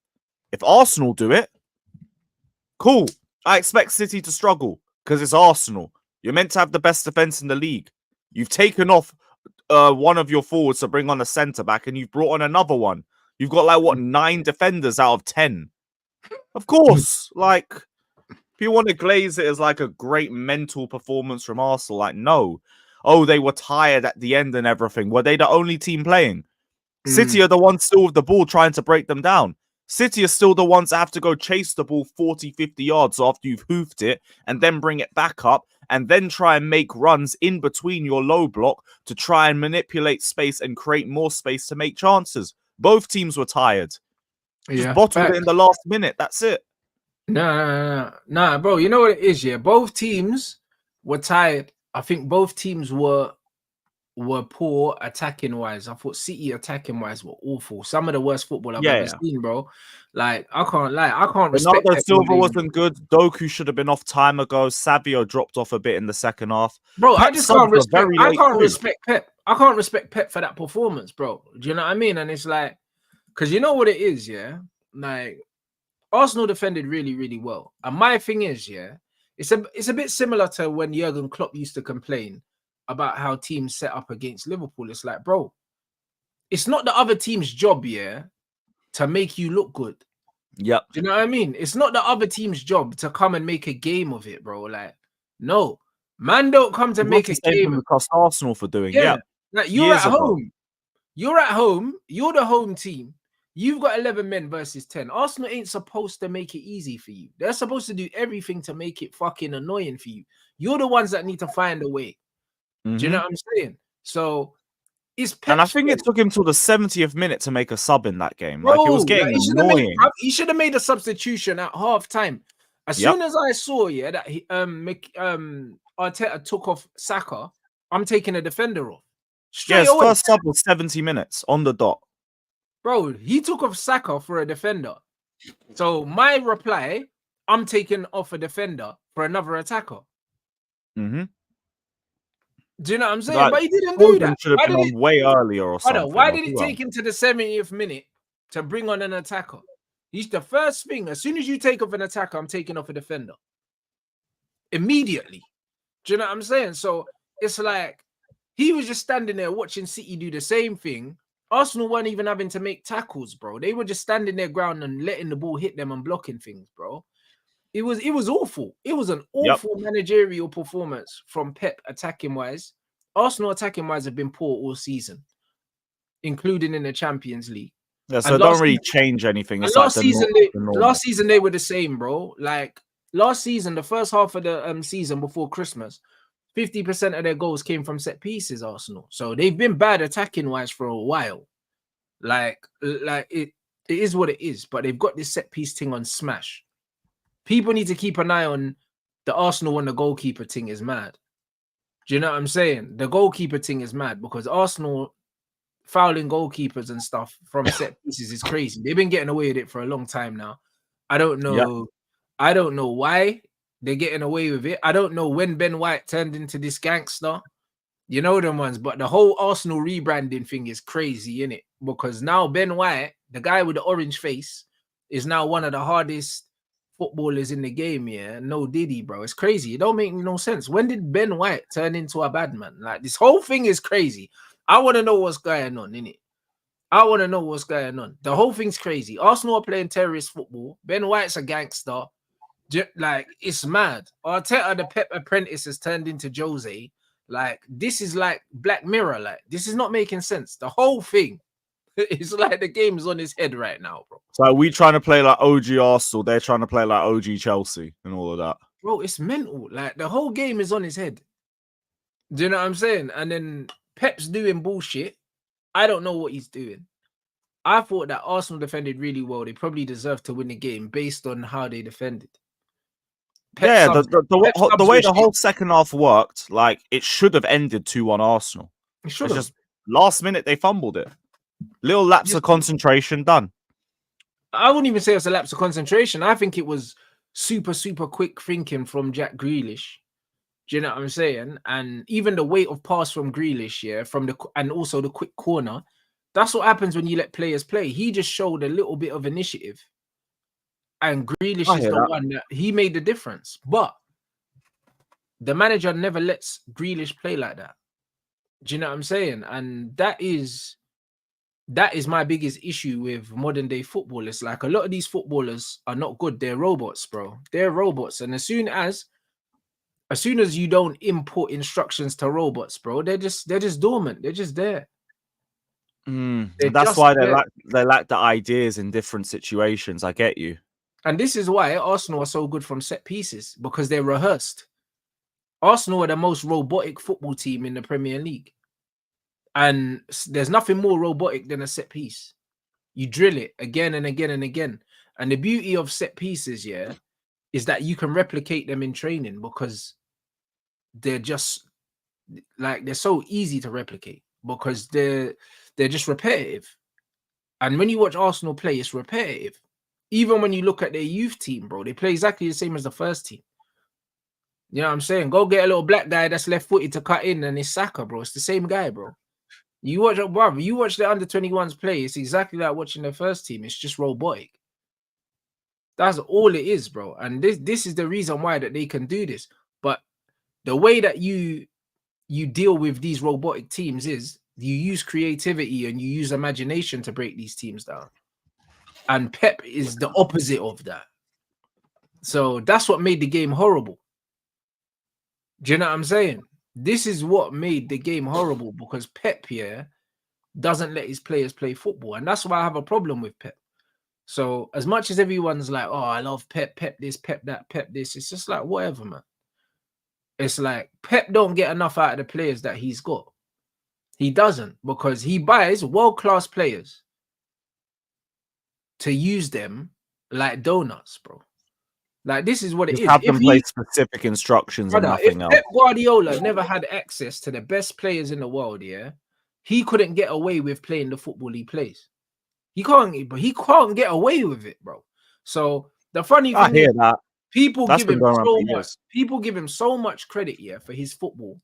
If Arsenal do it, Cool. I expect City to struggle because it's Arsenal. You're meant to have the best defense in the league. You've taken off one of your forwards to bring on a centre back, and you've brought on another one. You've got like what 9 defenders out of 10. Of course, like people want to glaze it as like a great mental performance from Arsenal. Like, no. Oh, they were tired at the end and everything. Were they the only team playing? City are the ones still with the ball trying to break them down. City are still the ones that have to go chase the ball 40, 50 yards after you've hoofed it and then bring it back up and then try and make runs in between your low block to try and manipulate space and create more space to make chances. Both teams were tired. Just bottled it in the last minute. That's it. Nah, bro. You know what it is, yeah? Both teams were tired. I think both teams were poor attacking wise. I thought City attacking wise were awful. Some of the worst football I've ever seen, bro. Like, I can't lie. I can't respect Bernardo Silva wasn't good. Doku should have been off time ago. Savio dropped off a bit in the second half. Bro, I just can't respect. I can't respect Pep. I can't respect Pep for that performance, bro. Do you know what I mean? And it's like, because you know what it is, yeah? Like, Arsenal defended really, really well. And my thing is, yeah, it's a bit similar to when Jurgen Klopp used to complain about how teams set up against Liverpool. It's like, bro, it's not the other team's job, yeah, to make you look good. Yep. Do you know what I mean? It's not the other team's job to come and make a game of it, bro. Like, no, man, don't come to make a game. It cost Arsenal for doing. Yeah. Like, you're at home. You're at home. You're the home team. You've got 11 men versus 10. Arsenal ain't supposed to make it easy for you. They're supposed to do everything to make it fucking annoying for you. You're the ones that need to find a way. Do you know what I'm saying? So it's Pep's and I think it took him till the 70th minute to make a sub in that game. Bro, like, it was getting annoying. He should have made a substitution at half time. As soon as I saw, yeah, that Arteta took off Saka, I'm taking a defender off. His first sub was 70 minutes on the dot. Bro, he took off Saka for a defender. So my reply, I'm taking off a defender for another attacker. Do you know what I'm saying? But he didn't do that. Should have been on way earlier or something. Why did it take him to the 70th minute to bring on an attacker? He's the first thing. As soon as you take off an attacker, I'm taking off a defender. Immediately. Do you know what I'm saying? So it's like he was just standing there watching City do the same thing. Arsenal weren't even having to make tackles, bro. They were just standing their ground and letting the ball hit them and blocking things, bro. It was awful. It was an awful managerial performance from Pep attacking wise. Arsenal attacking wise have been poor all season, including in the Champions League. Yeah, so it don't really change anything. It's last season they were the same, bro. Like last season, the first half of the season before Christmas, 50% of their goals came from set pieces, Arsenal. So they've been bad attacking wise for a while. Like it is what it is, but they've got this set piece thing on smash. People need to keep an eye on the Arsenal and the goalkeeper thing is mad. Do you know what I'm saying? The goalkeeper thing is mad because Arsenal fouling goalkeepers and stuff from set pieces is crazy. They've been getting away with it for a long time now. I don't know. Yep. I don't know why they're getting away with it. I don't know when Ben White turned into this gangster. You know them ones, but the whole Arsenal rebranding thing is crazy, innit? Because now Ben White, the guy with the orange face, is now one of the hardest footballers in the game, yeah. No Diddy, bro. It's crazy. It don't make no sense. When did Ben White turn into a bad man? Like, this whole thing is crazy. I want to know what's going on, innit? I want to know what's going on. The whole thing's crazy. Arsenal are playing terrorist football. Ben White's a gangster. Like, it's mad. Arteta, the Pep apprentice, has turned into Jose. Like, this is like Black Mirror. Like, this is not making sense. The whole thing. It's like the game is on his head right now, bro. So are we trying to play like OG Arsenal? They're trying to play like OG Chelsea and all of that. Bro, it's mental. Like, the whole game is on his head. Do you know what I'm saying? And then Pep's doing bullshit. I don't know what he's doing. I thought that Arsenal defended really well. They probably deserved to win the game based on how they defended. The way the whole second half worked, like, it should have ended 2-1 Arsenal. It should have. Just last minute they fumbled it. Little lapse of concentration, done. I wouldn't even say it was a lapse of concentration. I think it was super, super quick thinking from Jack Grealish. Do you know what I'm saying? And even the weight of pass from Grealish, yeah, and also the quick corner. That's what happens when you let players play. He just showed a little bit of initiative. And Grealish is the one that he made the difference. But the manager never lets Grealish play like that. Do you know what I'm saying? And that is my biggest issue with modern day football. It's like a lot of these footballers are not good. They're robots, bro. They're robots. And as soon as you don't import instructions to robots, bro, they're just dormant. They're just there. That's why they lack the ideas in different situations. I get you. And this is why Arsenal are so good from set pieces, because they're rehearsed. Arsenal are the most robotic football team in the Premier League. And there's nothing more robotic than a set piece. You drill it again and again and again. And the beauty of set pieces, is that you can replicate them in training, because they're just like, they're so easy to replicate, because they're just repetitive. And when you watch Arsenal play, it's repetitive. Even when you look at their youth team, bro, they play exactly the same as the first team. You know what I'm saying? Go get a little black guy that's left-footed to cut in, and it's Saka, bro. It's the same guy, bro. You watch the under-21s play, it's exactly like watching the first team. It's just robotic. That's all it is, bro. And this is the reason why that they can do this. But the way that you deal with these robotic teams is you use creativity and you use imagination to break these teams down. And Pep is the opposite of that. So that's what made the game horrible. Do you know what I'm saying? This is what made the game horrible, because Pep here doesn't let his players play football. And that's why I have a problem with Pep. So as much as everyone's like, oh, I love Pep, Pep this, Pep that, Pep this, it's just like, whatever, man. It's like Pep don't get enough out of the players that he's got. He doesn't, because he buys world-class players to use them like donuts, bro. Like, this is what it is. Have them play specific instructions and nothing else. If Pep Guardiola never had access to the best players in the world, he couldn't get away with playing the football he plays. He can't get away with it, bro. So the funny thing is, that. People give him so much credit, for his football,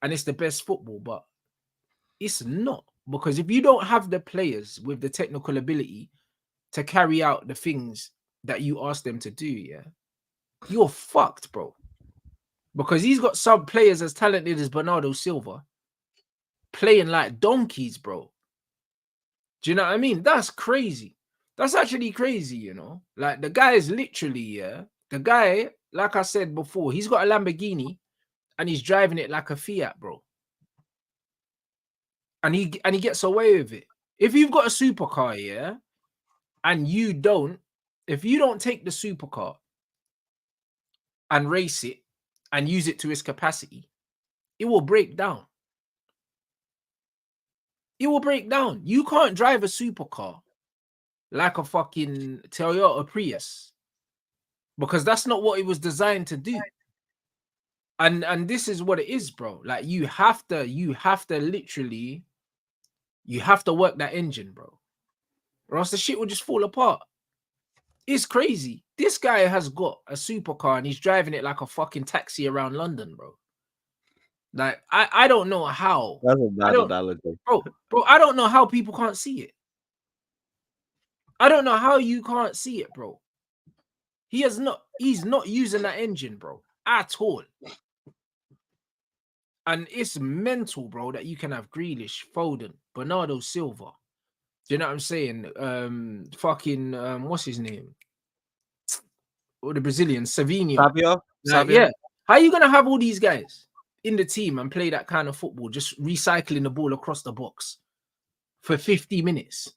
and it's the best football, but it's not, because if you don't have the players with the technical ability to carry out the things that you ask them to do, you're fucked, bro. Because he's got some players as talented as Bernardo Silva playing like donkeys, bro. Do you know what I mean? That's crazy. That's actually crazy, you know. Like, the guy is literally, the guy, like I said before, he's got a Lamborghini and he's driving it like a Fiat, bro. And he gets away with it. If you've got a supercar, and if you don't take the supercar and race it and use it to its capacity, it will break down. It will break down. You can't drive a supercar like a fucking Toyota Prius, because that's not what it was designed to do. And this is what it is, bro. Like, you have to literally, you have to work that engine, bro, or else the shit will just fall apart. It's crazy. This guy has got a supercar and he's driving it like a fucking taxi around London, bro. Like, I don't know how. That's a bad analogy. Bro, I don't know how people can't see it. I don't know how you can't see it, bro. He's not using that engine, bro, at all. And it's mental, bro, that you can have Grealish, Foden, Bernardo Silva. Do you know what I'm saying? What's his name? Or the Brazilian, Savinho. Yeah. How are you going to have all these guys in the team and play that kind of football, just recycling the ball across the box for 50 minutes?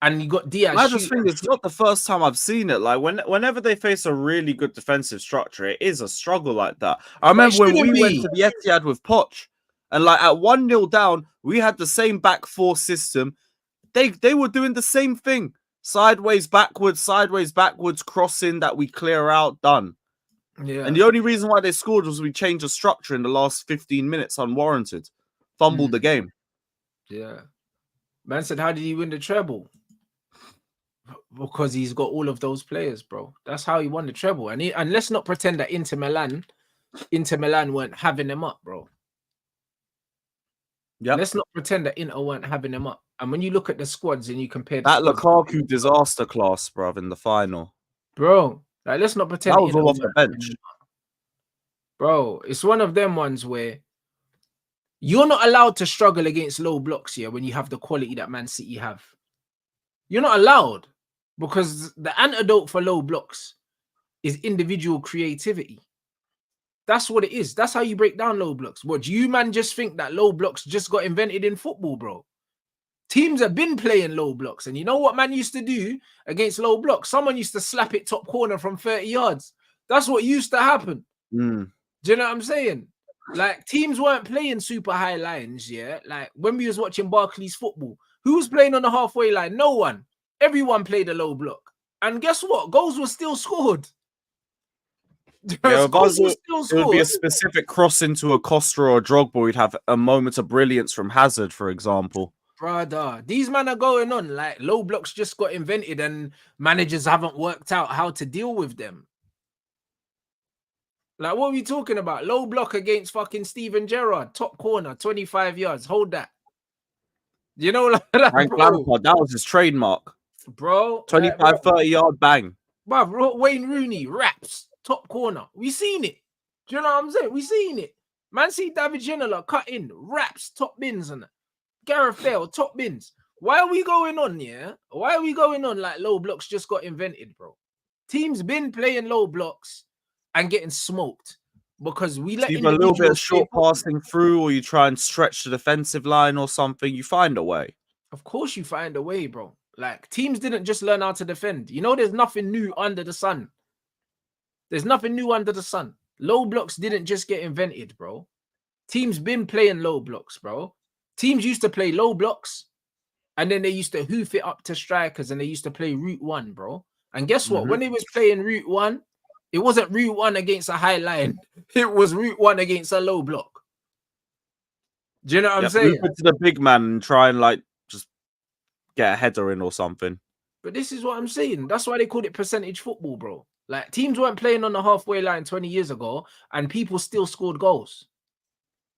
And you got Diaz. I just think it's not the first time I've seen it. Like, whenever they face a really good defensive structure, it is a struggle like that. I remember when we went to the Etihad with Poch, and like at 1-0 down, we had the same back four system. They were doing the same thing. Sideways, backwards, crossing that we clear out, done. Yeah. And the only reason why they scored was we changed the structure in the last 15 minutes unwarranted. Fumbled the game. Yeah. Man said, how did he win the treble? Because he's got all of those players, bro. That's how he won the treble. And let's not pretend that Inter Milan weren't having them up, bro. Yeah. Let's not pretend that Inter weren't having them up. And when you look at the squads and you compare the That squads, Lukaku disaster class, bruv, in the final. bro, like let's not pretend That was Inter all off weren't the having bench. them up. Bro, it's one of them ones where you're not allowed to struggle against low blocks here when you have the quality that Man City have. You're not allowed, because the antidote for low blocks is individual creativity. That's what it is. That's how you break down low blocks. What, do you man just think that low blocks just got invented in football, bro? Teams have been playing low blocks. And you know what man used to do against low blocks? Someone used to slap it top corner from 30 yards. That's what used to happen. Mm. Do you know what I'm saying? Like, teams weren't playing super high lines, yeah? Like, when we was watching Barclays football, who was playing on the halfway line? No one. Everyone played a low block. And guess what? Goals were still scored. Yeah, Goals were it still would be a scored. specific cross into a Costa or a Drogba. We'd have a moment of brilliance from Hazard, for example. Brother, these men are going on like low blocks just got invented and managers haven't worked out how to deal with them. Like, what are we talking about? Low block against fucking Steven Gerrard, top corner, 25 yards. Hold that. You know, like that, Frank bro. Lampard, that was his trademark. Bro, 25, 30-yard bang. Bro, Wayne Rooney, raps, top corner. We seen it. Do you know what I'm saying? We seen it. Man, see David Ginola cut in, raps, top bins and that. Gareth Bale, top bins. Why are we going on, yeah? Why are we going on like low blocks just got invented, bro? Teams been playing low blocks and getting smoked because we let Either a little bit of individuals short passing through, or you try and stretch the defensive line or something. You find a way. Of course you find a way, bro. Like, teams didn't just learn how to defend. You know, there's nothing new under the sun. There's nothing new under the sun. Low blocks didn't just get invented, bro. Teams been playing low blocks, bro. Teams used to play low blocks, and then they used to hoof it up to strikers, and they used to play route one, bro. And guess what? When they was playing route one, it wasn't route one against a high line. It was route one against a low block. Do you know what I'm saying? Move it to the big man and try and like just get a header in or something. But this is what I'm saying. That's why they called it percentage football, bro. Like, teams weren't playing on the halfway line 20 years ago, and people still scored goals.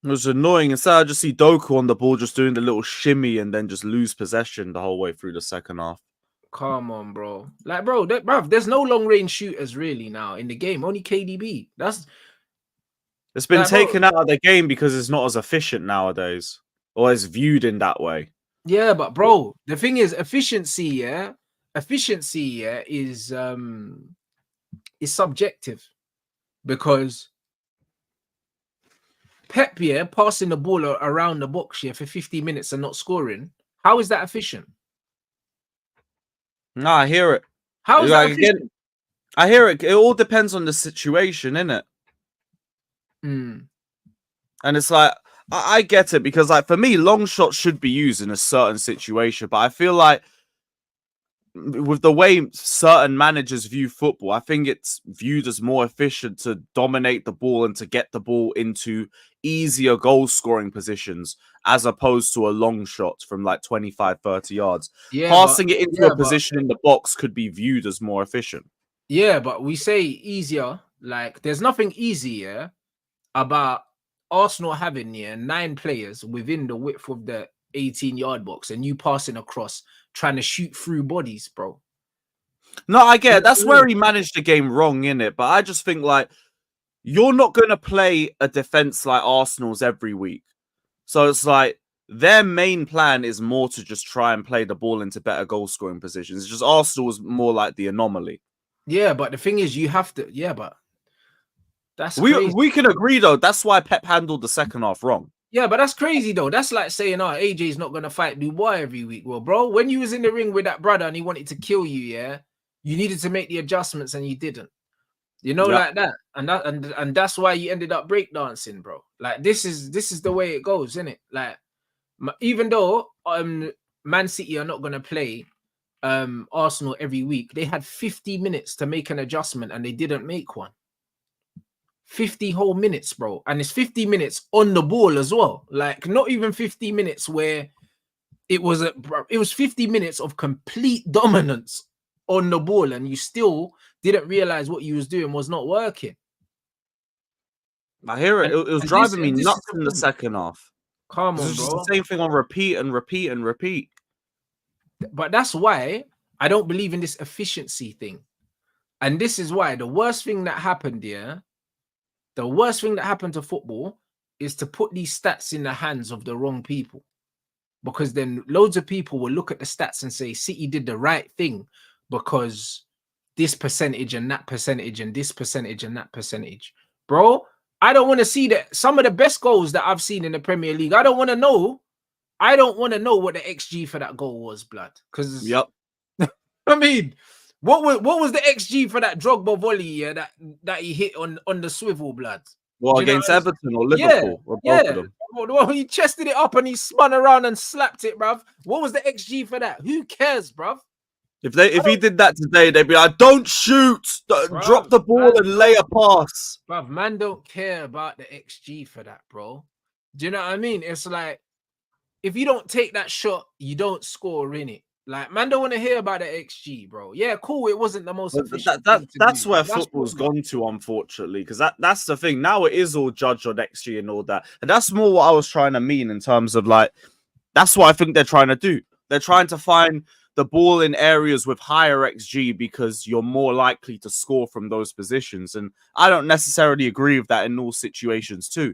It was annoying. Instead, I just see Doku on the ball, just doing the little shimmy and then just lose possession the whole way through the second half. Come on, bro. Like, bro, there's no long range shooters really now in the game. Only KDB. It's been taken out of the game because it's not as efficient nowadays, or it's viewed in that way. Yeah, but bro, the thing is, efficiency is subjective, because Pep, passing the ball around the box here for 50 minutes and not scoring, how is that efficient? No, I hear it. How is that efficient? Again, I hear it. It all depends on the situation, innit? Mm. And it's like, I get it, because like for me, long shots should be used in a certain situation, but I feel like with the way certain managers view football, I think it's viewed as more efficient to dominate the ball and to get the ball into easier goal scoring positions, as opposed to a long shot from like 25, 30 yards. Yeah, passing it into a position in the box could be viewed as more efficient. Yeah, but we say easier. Like, there's nothing easier about Arsenal having 9 players within the width of the 18-yard box and you passing across, trying to shoot through bodies, bro. No, I get it. That's where he managed the game wrong, innit? But I just think, like, you're not going to play a defense like Arsenal's every week. So it's like their main plan is more to just try and play the ball into better goal scoring positions. It's just Arsenal is more like the anomaly. Yeah, but the thing is, you have to. Yeah, but that's crazy. We can agree though. That's why Pep handled the second half wrong. Yeah, but that's crazy though. That's like saying, "Oh, AJ's not gonna fight Dubois every week." Well, bro, when you was in the ring with that brother and he wanted to kill you, you needed to make the adjustments and you didn't. You know, like that, and that's why you ended up breakdancing, bro. Like, this is the way it goes, isn't it? Like, even though Man City are not gonna play Arsenal every week, they had 50 minutes to make an adjustment and they didn't make one. 50 whole minutes, bro. And it's 50 minutes on the ball as well. Like, not even 50 minutes where it was 50 minutes of complete dominance on the ball, and you still didn't realize what you was doing was not working. I hear it. It was driving me nuts in the second half. Come This on, is just bro. the same thing on repeat and repeat and repeat. But that's why I don't believe in this efficiency thing. And this is why the worst thing that happened here, the worst thing that happened to football is to put these stats in the hands of the wrong people. Because then loads of people will look at the stats and say City did the right thing because this percentage and that percentage and this percentage and that percentage. Bro, I don't want to see that some of the best goals that I've seen in the Premier League. I don't want to know what the XG for that goal was, blood. Because I mean, what was the XG for that Drogba volley that he hit on the swivel, blood? Well, against Everton or Liverpool, or both of them. Well, he chested it up and he spun around and slapped it, bruv. What was the XG for that? Who cares, bruv? If he did that today, they'd be like, "Don't shoot, drop the ball and lay a pass." Bruv, man, don't care about the XG for that, bro. Do you know what I mean? It's like if you don't take that shot, you don't score in it. Like, man, don't want to hear about the XG, bro. Yeah, cool. It wasn't the most efficient. That's where football's gone to, unfortunately, because that's the thing. Now it is all judged on XG and all that, and that's more what I was trying to mean in terms of like, that's what I think they're trying to do. They're trying to find the ball in areas with higher XG because you're more likely to score from those positions, and I don't necessarily agree with that in all situations too.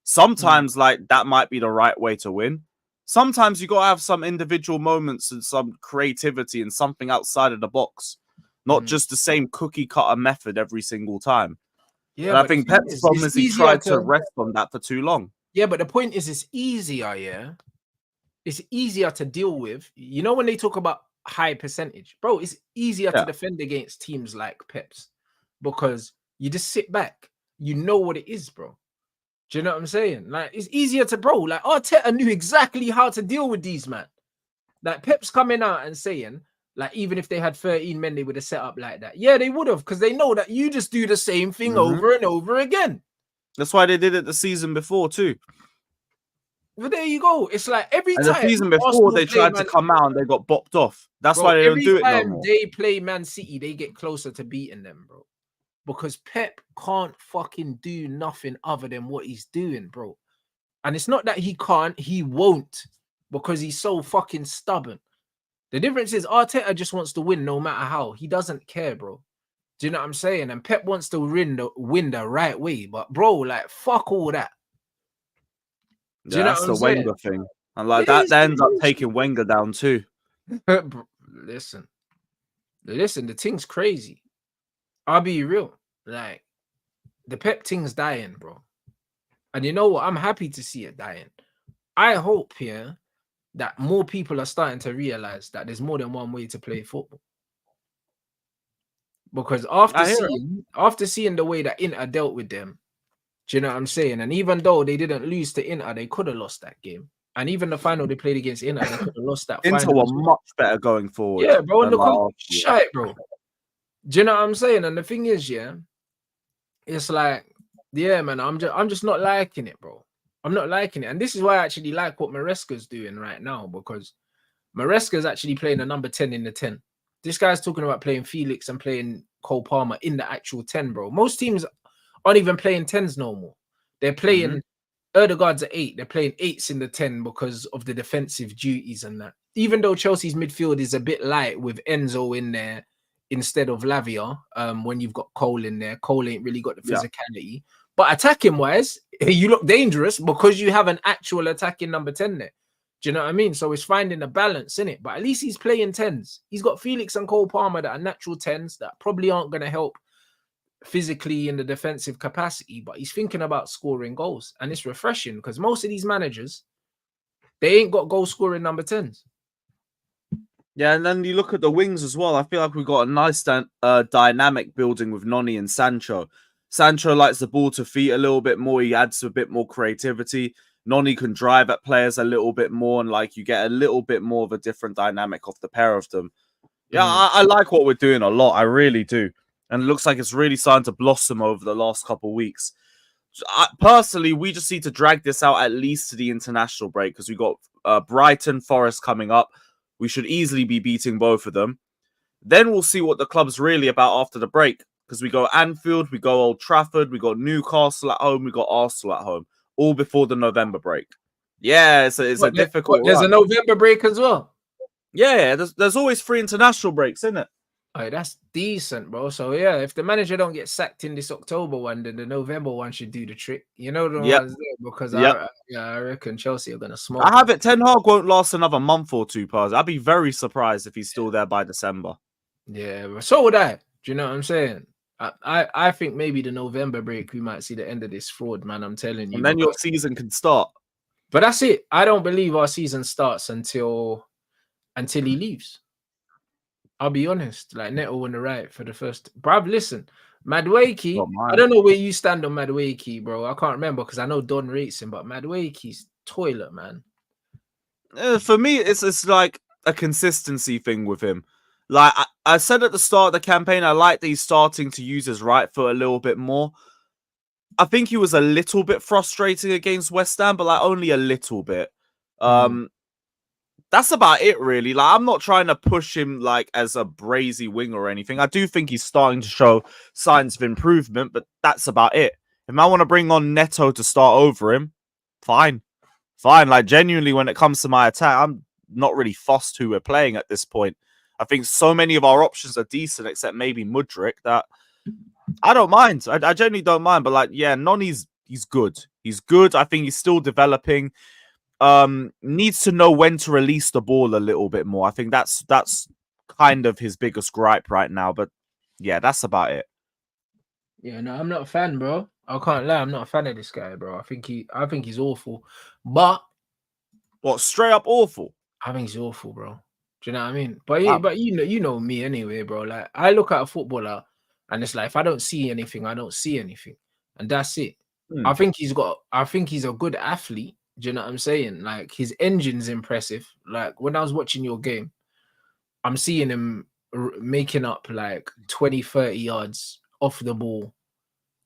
Sometimes like that might be the right way to win. Sometimes you got to have some individual moments and some creativity and something outside of the box, not just the same cookie cutter method every single time. Yeah, and I think Pep's problem is he tried to rest on that for too long. Yeah, but the point is it's easier, yeah? It's easier to deal with. You know, when they talk about high percentage, bro, it's easier to defend against teams like Pep's because you just sit back. You know what it is, bro. Do you know what I'm saying? Like, it's easier to, bro. Like, Arteta knew exactly how to deal with these, man. Like, Pep's coming out and saying, like, even if they had 13 men, they would have set up like that. Yeah, they would have, because they know that you just do the same thing over and over again. That's why they did it the season before, too. Well, there you go. It's like every time. The season before, they tried to come out and they got bopped off. That's why they don't do it no more. Every time they play Man City, they get closer to beating them, bro. Because Pep can't fucking do nothing other than what he's doing, bro. And it's not that he can't, he won't, because he's so fucking stubborn. The difference is Arteta just wants to win no matter how. He doesn't care, bro. Do you know what I'm saying? And Pep wants to win the right way. But, bro, like, fuck all that. Do you know that's the Wenger thing. And like that ends up taking Wenger down too. Listen, the thing's crazy. I'll be real. Like, the Pep thing's dying, bro. And you know what? I'm happy to see it dying. I hope here that more people are starting to realize that there's more than one way to play football. Because after seeing the way that Inter dealt with them, do you know what I'm saying? And even though they didn't lose to Inter, they could have lost that game. And even the final they played against Inter, they could have lost that Inter final. Inter were much better going forward. Yeah, bro. And look, shite, bro. Do you know what I'm saying? And the thing is, yeah, it's like, yeah, man, I'm just not liking it, bro. I'm not liking it. And this is why I actually like what Maresca's doing right now, because Maresca's actually playing a number 10 in the 10. This guy's talking about playing Felix and playing Cole Palmer in the actual 10, bro. Most teams aren't even playing 10s no more. They're playing Erdegaard's at 8. They're playing 8s in the 10 because of the defensive duties and that. Even though Chelsea's midfield is a bit light with Enzo in there instead of Lavia, when you've got Cole in there. Cole ain't really got the physicality. Yeah. But attacking-wise, you look dangerous because you have an actual attacking number 10 there. Do you know what I mean? So it's finding a balance in it. But at least he's playing 10s. He's got Felix and Cole Palmer that are natural 10s that probably aren't going to help physically in the defensive capacity, but he's thinking about scoring goals. And it's refreshing because most of these managers, they ain't got goal scoring number 10s. Yeah, and then you look at the wings as well. I feel like we've got a nice dynamic building with Noni and Sancho. Sancho likes the ball to feet a little bit more. He adds a bit more creativity. Noni can drive at players a little bit more, and like you get a little bit more of a different dynamic of the pair of them. Yeah, I like what we're doing a lot. I really do. And it looks like it's really starting to blossom over the last couple of weeks. Personally, we just need to drag this out at least to the international break because we got Brighton, Forest coming up. We should easily be beating both of them. Then we'll see what the club's really about after the break because we go Anfield, we go Old Trafford, we got Newcastle at home, we got Arsenal at home, all before the November break. Yeah, it's a difficult There's a run. November break as well. Yeah, there's always 3 international breaks, isn't it? Oh, that's decent, bro. So yeah, if the manager don't get sacked in this October one, then the November one should do the trick. You know the Yep. ones there because Yep. I reckon Chelsea are gonna smoke. I have it. Ten Hag won't last another month or two, Paz. I'd be very surprised if he's still there by December. Yeah, but so would I. Do you know what I'm saying? I think maybe the November break we might see the end of this fraud, man. I'm telling you. And then your season can start. But that's it. I don't believe our season starts until he leaves. I'll be honest. Like Neto on the right for the first. Bruv, listen, Madueke. I don't know where you stand on Madueke, bro. I can't remember because I know Don rates him, but Madueke's toilet, man. For me, it's like a consistency thing with him. Like I said at the start of the campaign, I like that he's starting to use his right foot a little bit more. I think he was a little bit frustrating against West Ham, but like only a little bit. That's about it, really. Like I'm not trying to push him like as a brazy wing or anything. I do think he's starting to show signs of improvement, but that's about it. If I want to bring on Neto to start over him, fine. Like genuinely, when it comes to my attack, I'm not really fussed who we're playing at this point. I think so many of our options are decent, except maybe Mudryk, that I don't mind. I genuinely don't mind. But like, yeah, Noni's he's good. He's good. I think he's still developing. Needs to know when to release the ball a little bit more. I think that's kind of his biggest gripe right now. But yeah, that's about it. Yeah, no, I'm not a fan, bro. I can't lie, I'm not a fan of this guy, bro. I think he's awful. But what, straight up awful? I think he's awful, bro. Do you know what I mean? But yeah, but you know me anyway, bro. Like I look at a footballer and it's like if I don't see anything, I don't see anything. And that's it. I think he's a good athlete. Do you know what I'm saying? Like his engine's impressive. Like when I was watching your game, I'm seeing him making up like 20, 30 yards off the ball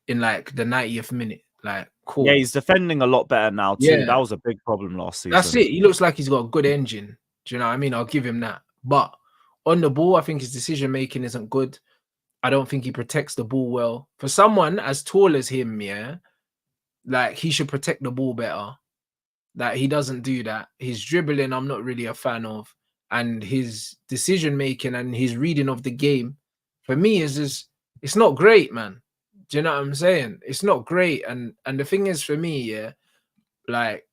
in like the 90th minute. Like, cool. Yeah, he's defending a lot better now too. Yeah. That was a big problem last season. That's it. He looks like he's got a good engine. Do you know what I mean? I'll give him that. But on the ball, I think his decision making isn't good. I don't think he protects the ball well. For someone as tall as him, yeah, like he should protect the ball better. Like he doesn't do that. His dribbling, I'm not really a fan of. And his decision making and his reading of the game, for me, is just it's not great, man. Do you know what I'm saying? It's not great. And the thing is, for me, yeah, like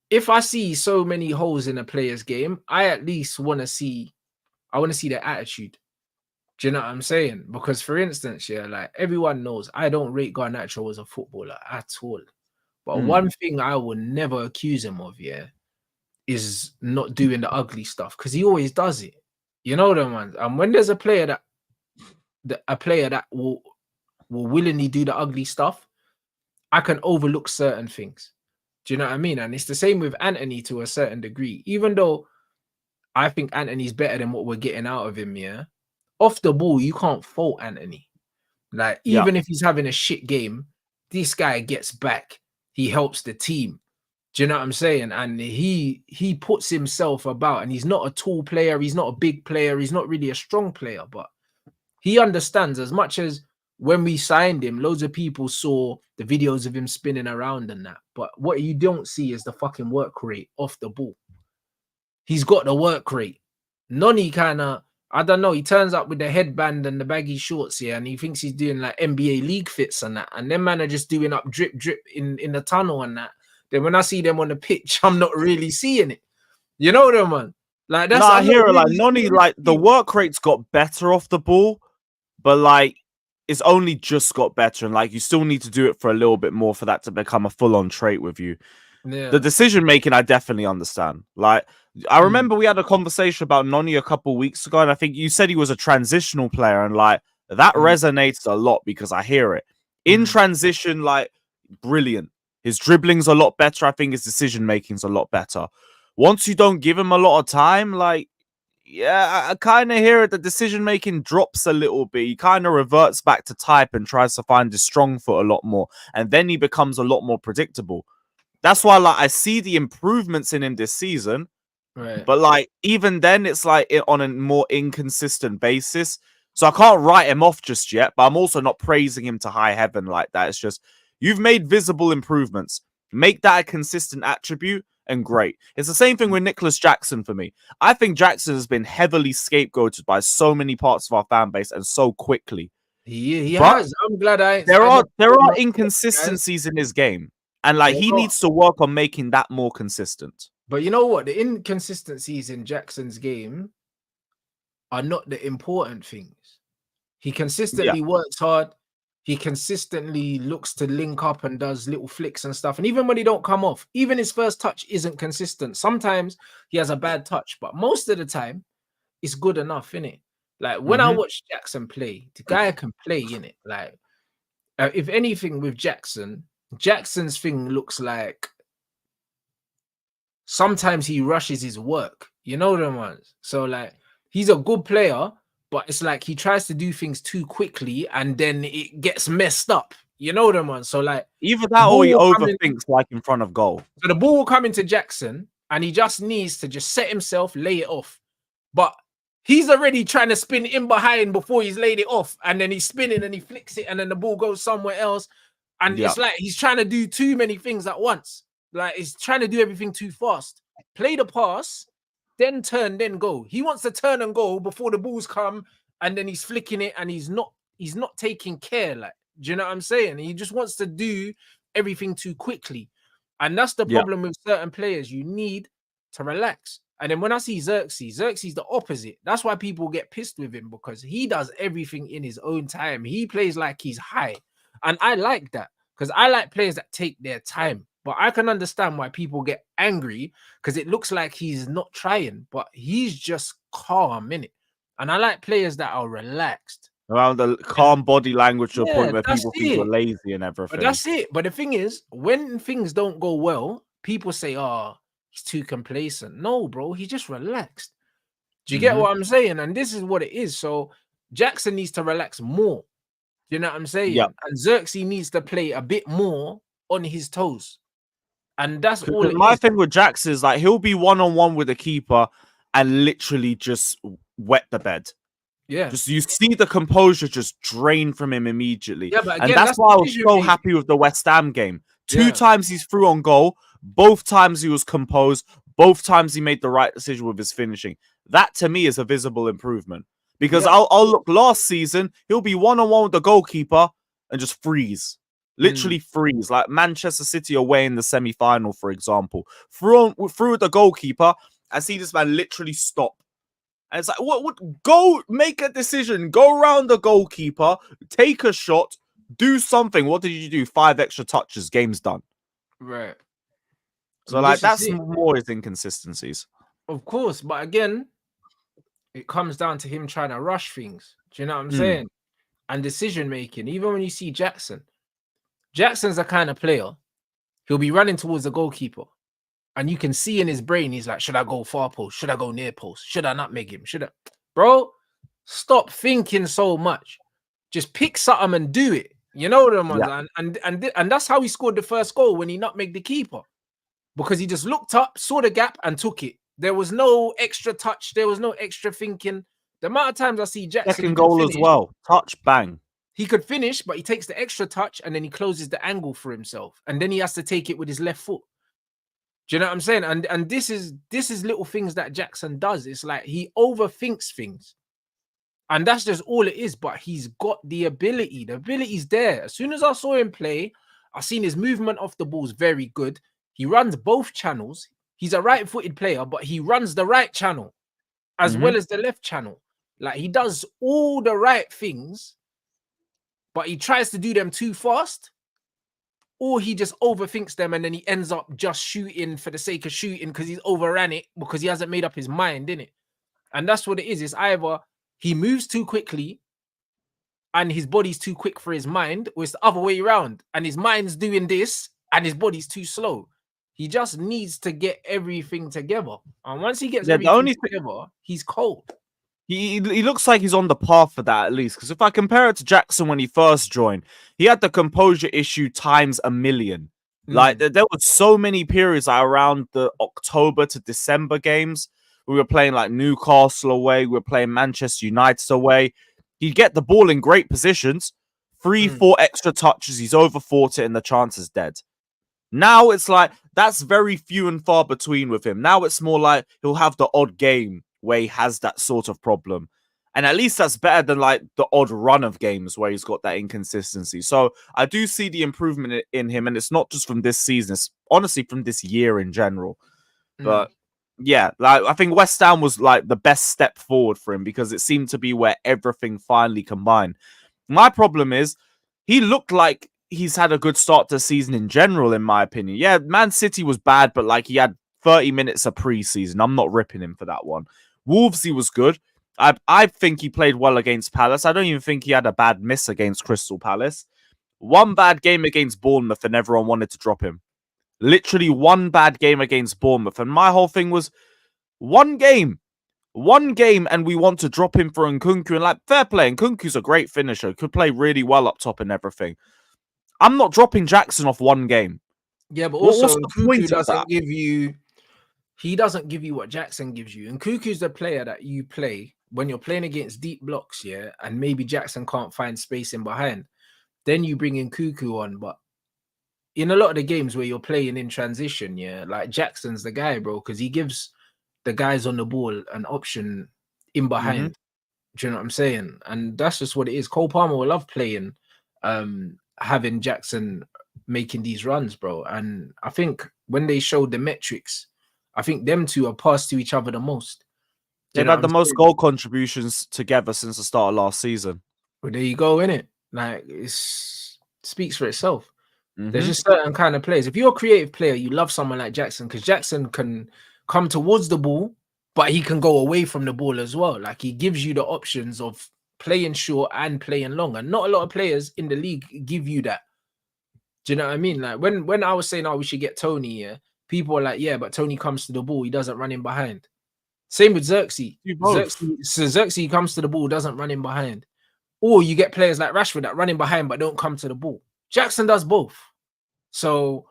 if I see so many holes in a player's game, I at least want to see their attitude. Do you know what I'm saying? Because for instance, yeah, like everyone knows I don't rate Garnacho as a footballer at all. But one thing I will never accuse him of, yeah, is not doing the ugly stuff because he always does it. You know what I mean? And when there's a player that will willingly do the ugly stuff, I can overlook certain things. Do you know what I mean? And it's the same with Anthony to a certain degree. Even though I think Anthony's better than what we're getting out of him, yeah. Off the ball, you can't fault Anthony. Like, even if he's having a shit game, this guy gets back. He helps the team. Do you know what I'm saying? And he puts himself about, and he's not a tall player. He's not a big player. He's not really a strong player, but he understands. As much as when we signed him, loads of people saw the videos of him spinning around and that. But what you don't see is the fucking work rate off the ball. He's got the work rate. Noni kind of, I don't know, he turns up with the headband and the baggy shorts here and he thinks he's doing like NBA league fits and that. And them man are just doing up drip in the tunnel and that. Then when I see them on the pitch, I'm not really seeing it. You know what, man? Like that's I hear it. Like Noni, like the work rate's got better off the ball, but like it's only just got better, and like you still need to do it for a little bit more for that to become a full-on trait with you. Yeah. The decision making, I definitely understand. Like I remember we had a conversation about Noni a couple weeks ago, and I think you said he was a transitional player, and like that resonates a lot because I hear it in transition. Like brilliant. His dribbling's a lot better. I think his decision making's a lot better. Once you don't give him a lot of time, like, yeah, I kind of hear it. The decision making drops a little bit. He kind of reverts back to type and tries to find his strong foot a lot more. And then he becomes a lot more predictable. That's why, like, I see the improvements in him this season. Right. But, like, even then, it's like on a more inconsistent basis. So I can't write him off just yet. But I'm also not praising him to high heaven like that. It's just, you've made visible improvements. Make that a consistent attribute, and great. It's the same thing with Nicholas Jackson for me. I think Jackson has been heavily scapegoated by so many parts of our fan base and so quickly. He But has. I'm glad I. there I are never there told are my guys. inconsistencies in his game, and like There he are. needs to work on making that more consistent. But you know what? The inconsistencies in Jackson's game are not the important things. He Yeah, consistently works hard. He consistently looks to link up and does little flicks and stuff. And even when he don't come off, even his first touch isn't consistent. Sometimes he has a bad touch, but most of the time it's good enough, innit? Like when I watch Jackson play, the guy can play, innit? Like if anything with Jackson, Jackson's thing looks like sometimes he rushes his work. You know them ones. So like he's a good player, but it's like he tries to do things too quickly and then it gets messed up. You know them ones. So like either the that or ball he will come in, overthinks like in front of goal. so the ball will come into Jackson and he just needs to just set himself, lay it off. But he's already trying to spin in behind before he's laid it off, and then he's spinning and he flicks it, and then the ball goes somewhere else. And Yeah, it's like he's trying to do too many things at once. Like he's trying to do everything too fast. Play the pass, then turn, then go. He wants to turn and go before the balls come, and then he's flicking it, and he's not taking care. Like, do you know what I'm saying? He just wants to do everything too quickly. And that's the yeah. problem with certain players. You need to relax. And then when I see Xerxes the opposite. That's why people get pissed with him, because he does everything in his own time. He plays like he's high. And I like that, because I like players that take their time. But I can understand why people get angry, because it looks like he's not trying, but he's just calm in it. And I like players that are relaxed. Around the And calm body language to a point yeah, where that's people think you're it. lazy and But everything. that's it. But the thing is, when things don't go well, people say, oh, he's too complacent. No, bro, he's just relaxed. Do you get what I'm saying? And this is what it is. So Jackson needs to relax more. You know what I'm saying? Yeah. And Xerxes needs to play a bit more on his toes. And that's all Because it my is. thing with Jax is like he'll be 1-on-1 with the keeper and literally just wet the bed. Yeah. Just you see the composure just drain from him immediately. Yeah, but again, and that's why I was so happy with the West Ham game. Two times he's through on goal, both times he was composed, both times he made the right decision with his finishing. That to me is a visible improvement. Because I'll look last season, he'll be 1-on-1 with the goalkeeper and just freeze. Literally freeze, like Manchester City away in the semi-final, for example. Through the goalkeeper, I see this man literally stop. And it's like, what? Go make a decision. Go around the goalkeeper, take a shot, do something. What did you do? 5 extra touches, game's done. Right. So, like, that's more his inconsistencies. Of course, but again, it comes down to him trying to rush things. Do you know what I'm saying? And decision making. Even when you see Jackson's the kind of player, he'll be running towards the goalkeeper. And you can see in his brain, he's like, should I go far post? Should I go near post? Should I not make him? Should I? Bro, stop thinking so much. Just pick something and do it. You know what I'm saying? And that's how he scored the first goal when he nutmegged the keeper. Because he just looked up, saw the gap, and took it. There was no extra touch. There was no extra thinking. The amount of times I see Jackson second goal as well. Touch, bang. He could finish, but he takes the extra touch and then he closes the angle for himself. And then he has to take it with his left foot. Do you know what I'm saying? And this is little things that Jackson does. It's like he overthinks things. And that's just all it is. But he's got the ability. The ability's there. As soon as I saw him play, I seen his movement off the ball is very good. He runs both channels. He's a right-footed player, but he runs the right channel as well as the left channel. Like he does all the right things, but he tries to do them too fast, or he just overthinks them and then he ends up just shooting for the sake of shooting because he's overran it because he hasn't made up his mind, innit? And that's what it is. It's either he moves too quickly and his body's too quick for his mind, or it's the other way around and his mind's doing this and his body's too slow. He just needs to get everything together. And once he gets everything together, he's cold. He looks like he's on the path for that at least. Because if I compare it to Jackson when he first joined, he had the composure issue times a million. Like there were so many periods like, around the October to December games. We were playing like Newcastle away. We were playing Manchester United away. He'd get the ball in great positions. 3-4 extra touches. He's overfought it and the chance is dead. Now it's like that's very few and far between with him. Now it's more like he'll have the odd game where he has that sort of problem. And at least that's better than like the odd run of games where he's got that inconsistency. So I do see the improvement in him, and it's not just from this season, it's honestly from this year in general. But yeah, like I think West Ham was like the best step forward for him because it seemed to be where everything finally combined. My problem is he looked like he's had a good start to the season in general, in my opinion. Yeah, Man City was bad, but like he had 30 minutes of preseason. I'm not ripping him for that one. Wolves, he was good. I think he played well against Palace. I don't even think he had a bad miss against Crystal Palace. One bad game against Bournemouth and everyone wanted to drop him. Literally one bad game against Bournemouth. And my whole thing was one game, and we want to drop him for Nkunku. And like, fair play, Nkunku's a great finisher. Could play really well up top and everything. I'm not dropping Jackson off one game. Yeah, but also Nkunku doesn't give you... He doesn't give you what Jackson gives you. And Nkunku's the player that you play when you're playing against deep blocks, yeah, and maybe Jackson can't find space in behind. Then you bring in Nkunku on. But in a lot of the games where you're playing in transition, yeah, like Jackson's the guy, bro, because he gives the guys on the ball an option in behind. Do you know what I'm saying? And that's just what it is. Cole Palmer will love playing, having Jackson making these runs, bro. And I think when they showed the metrics, I think them two are passed to each other the most. They've had the most goal contributions together since the start of last season. Well, there you go, innit? Like, it speaks for itself. There's just certain kind of players. If you're a creative player, you love someone like Jackson because Jackson can come towards the ball, but he can go away from the ball as well. Like, he gives you the options of playing short and playing long. And not a lot of players in the league give you that. Do you know what I mean? Like, when I was saying, oh, we should get Tony, yeah, people are like, yeah, but Tony comes to the ball. He doesn't run in behind. Same with Xerxes. Xerxes comes to the ball, doesn't run in behind. Or you get players like Rashford that run in behind but don't come to the ball. Jackson does both. So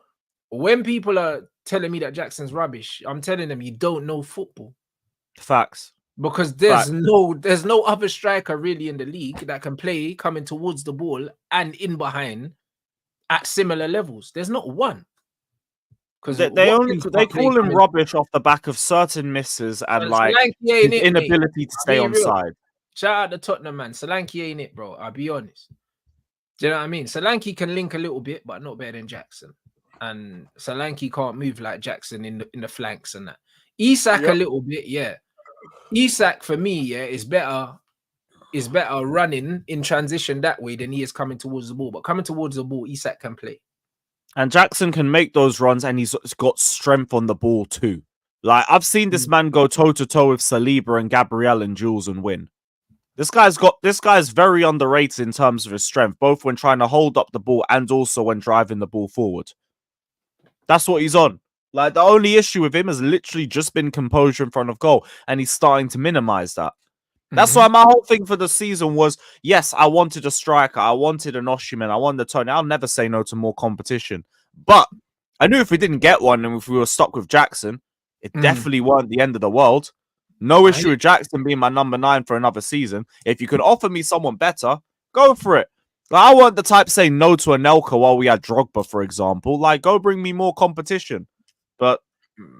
when people are telling me that Jackson's rubbish, I'm telling them you don't know football. Facts. Because there's no other striker really in the league that can play coming towards the ball and in behind at similar levels. There's not one. Because they call him rubbish off the back of certain misses and like his inability to stay on side. Shout out to Tottenham, man. Solanke ain't it, bro. I'll be honest. Do you know what I mean? Solanke can link a little bit, but not better than Jackson. And Solanke can't move like Jackson in the flanks and that. Isak a little bit, yeah. Isak for me, yeah, is better running in transition that way than he is coming towards the ball. But coming towards the ball, Isak can play. And Jackson can make those runs, and he's got strength on the ball too. Like, I've seen this man go toe-to-toe with Saliba and Gabriel and Jules and win. This guy's very underrated in terms of his strength, both when trying to hold up the ball and also when driving the ball forward. That's what he's on. Like, the only issue with him has literally just been composure in front of goal, and he's starting to minimize that. That's why my whole thing for the season was, yes, I wanted a striker. I wanted an Osimhen. I wanted a Tony. I'll never say no to more competition. But I knew if we didn't get one and if we were stuck with Jackson, it definitely weren't the end of the world. No issue with Jackson being my number 9 for another season. If you could offer me someone better, go for it. Like, I weren't the type saying no to Anelka while we had Drogba, for example. Like, go bring me more competition. But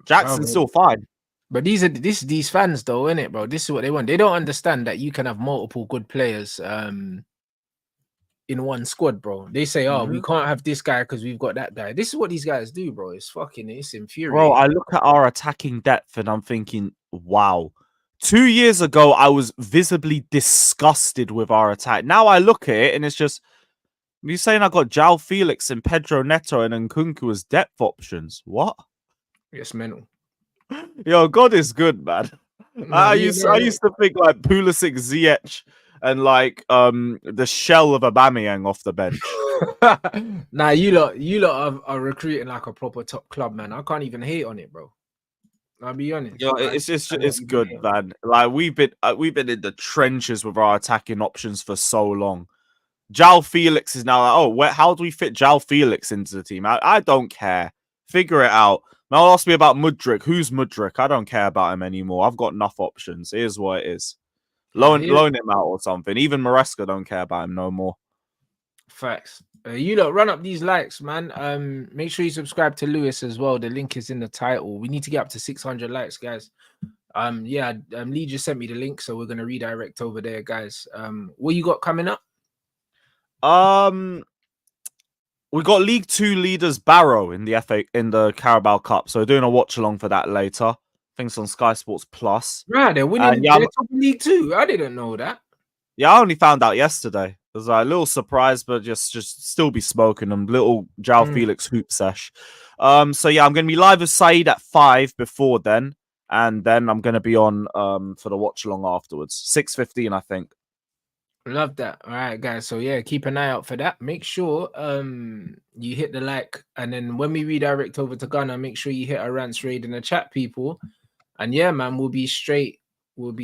Jackson's still fine. But these fans though, innit, bro? This is what they want. They don't understand that you can have multiple good players in one squad, bro. They say, oh, we can't have this guy because we've got that guy. This is what these guys do, bro. It's infuriating. Bro, I look at our attacking depth and I'm thinking, wow. 2 years ago, I was visibly disgusted with our attack. Now I look at it and it's just, you're saying I got João Felix and Pedro Neto and Nkunku as depth options. What? It's mental. Yo, God is good, man. I used to think like Pulisic, Ziyech, and like the shell of Aubameyang off the bench. Nah, you lot are recruiting like a proper top club, man. I can't even hate on it, bro. I'll be honest. Yo, it's good, man. Like we've been in the trenches with our attacking options for so long. João Felix is now like, how do we fit João Felix into the team? I don't care. Figure it out. Now ask me about Mudryk. Who's Mudryk? I don't care about him anymore. I've got enough options. Here's what it is. Loan him out or something. Even Maresca don't care about him no more. Facts. You lot run up these likes, man. Make sure you subscribe to Lewis as well. The link is in the title. We need to get up to 600 likes, guys. Yeah, Lee just sent me the link, so we're gonna redirect over there, guys. What you got coming up? We got League Two leaders Barrow in the Carabao Cup, so we're doing a watch along for that later. I think it's on Sky Sports Plus. Right, they're winning. They're top of League Two. I didn't know that. Yeah, I only found out yesterday. It was like a little surprise, but just still be smoking them. Little Joao Felix hoop sesh. So yeah, I'm gonna be live with Saeed at 5 before then, and then I'm gonna be on for the watch along afterwards. 6:15, I think. Love that. All right, guys. So yeah, keep an eye out for that. Make sure you hit the like, and then when we redirect over to Ghana, make sure you hit our Rants raid in the chat, people. And yeah, man, we'll be straight. We'll be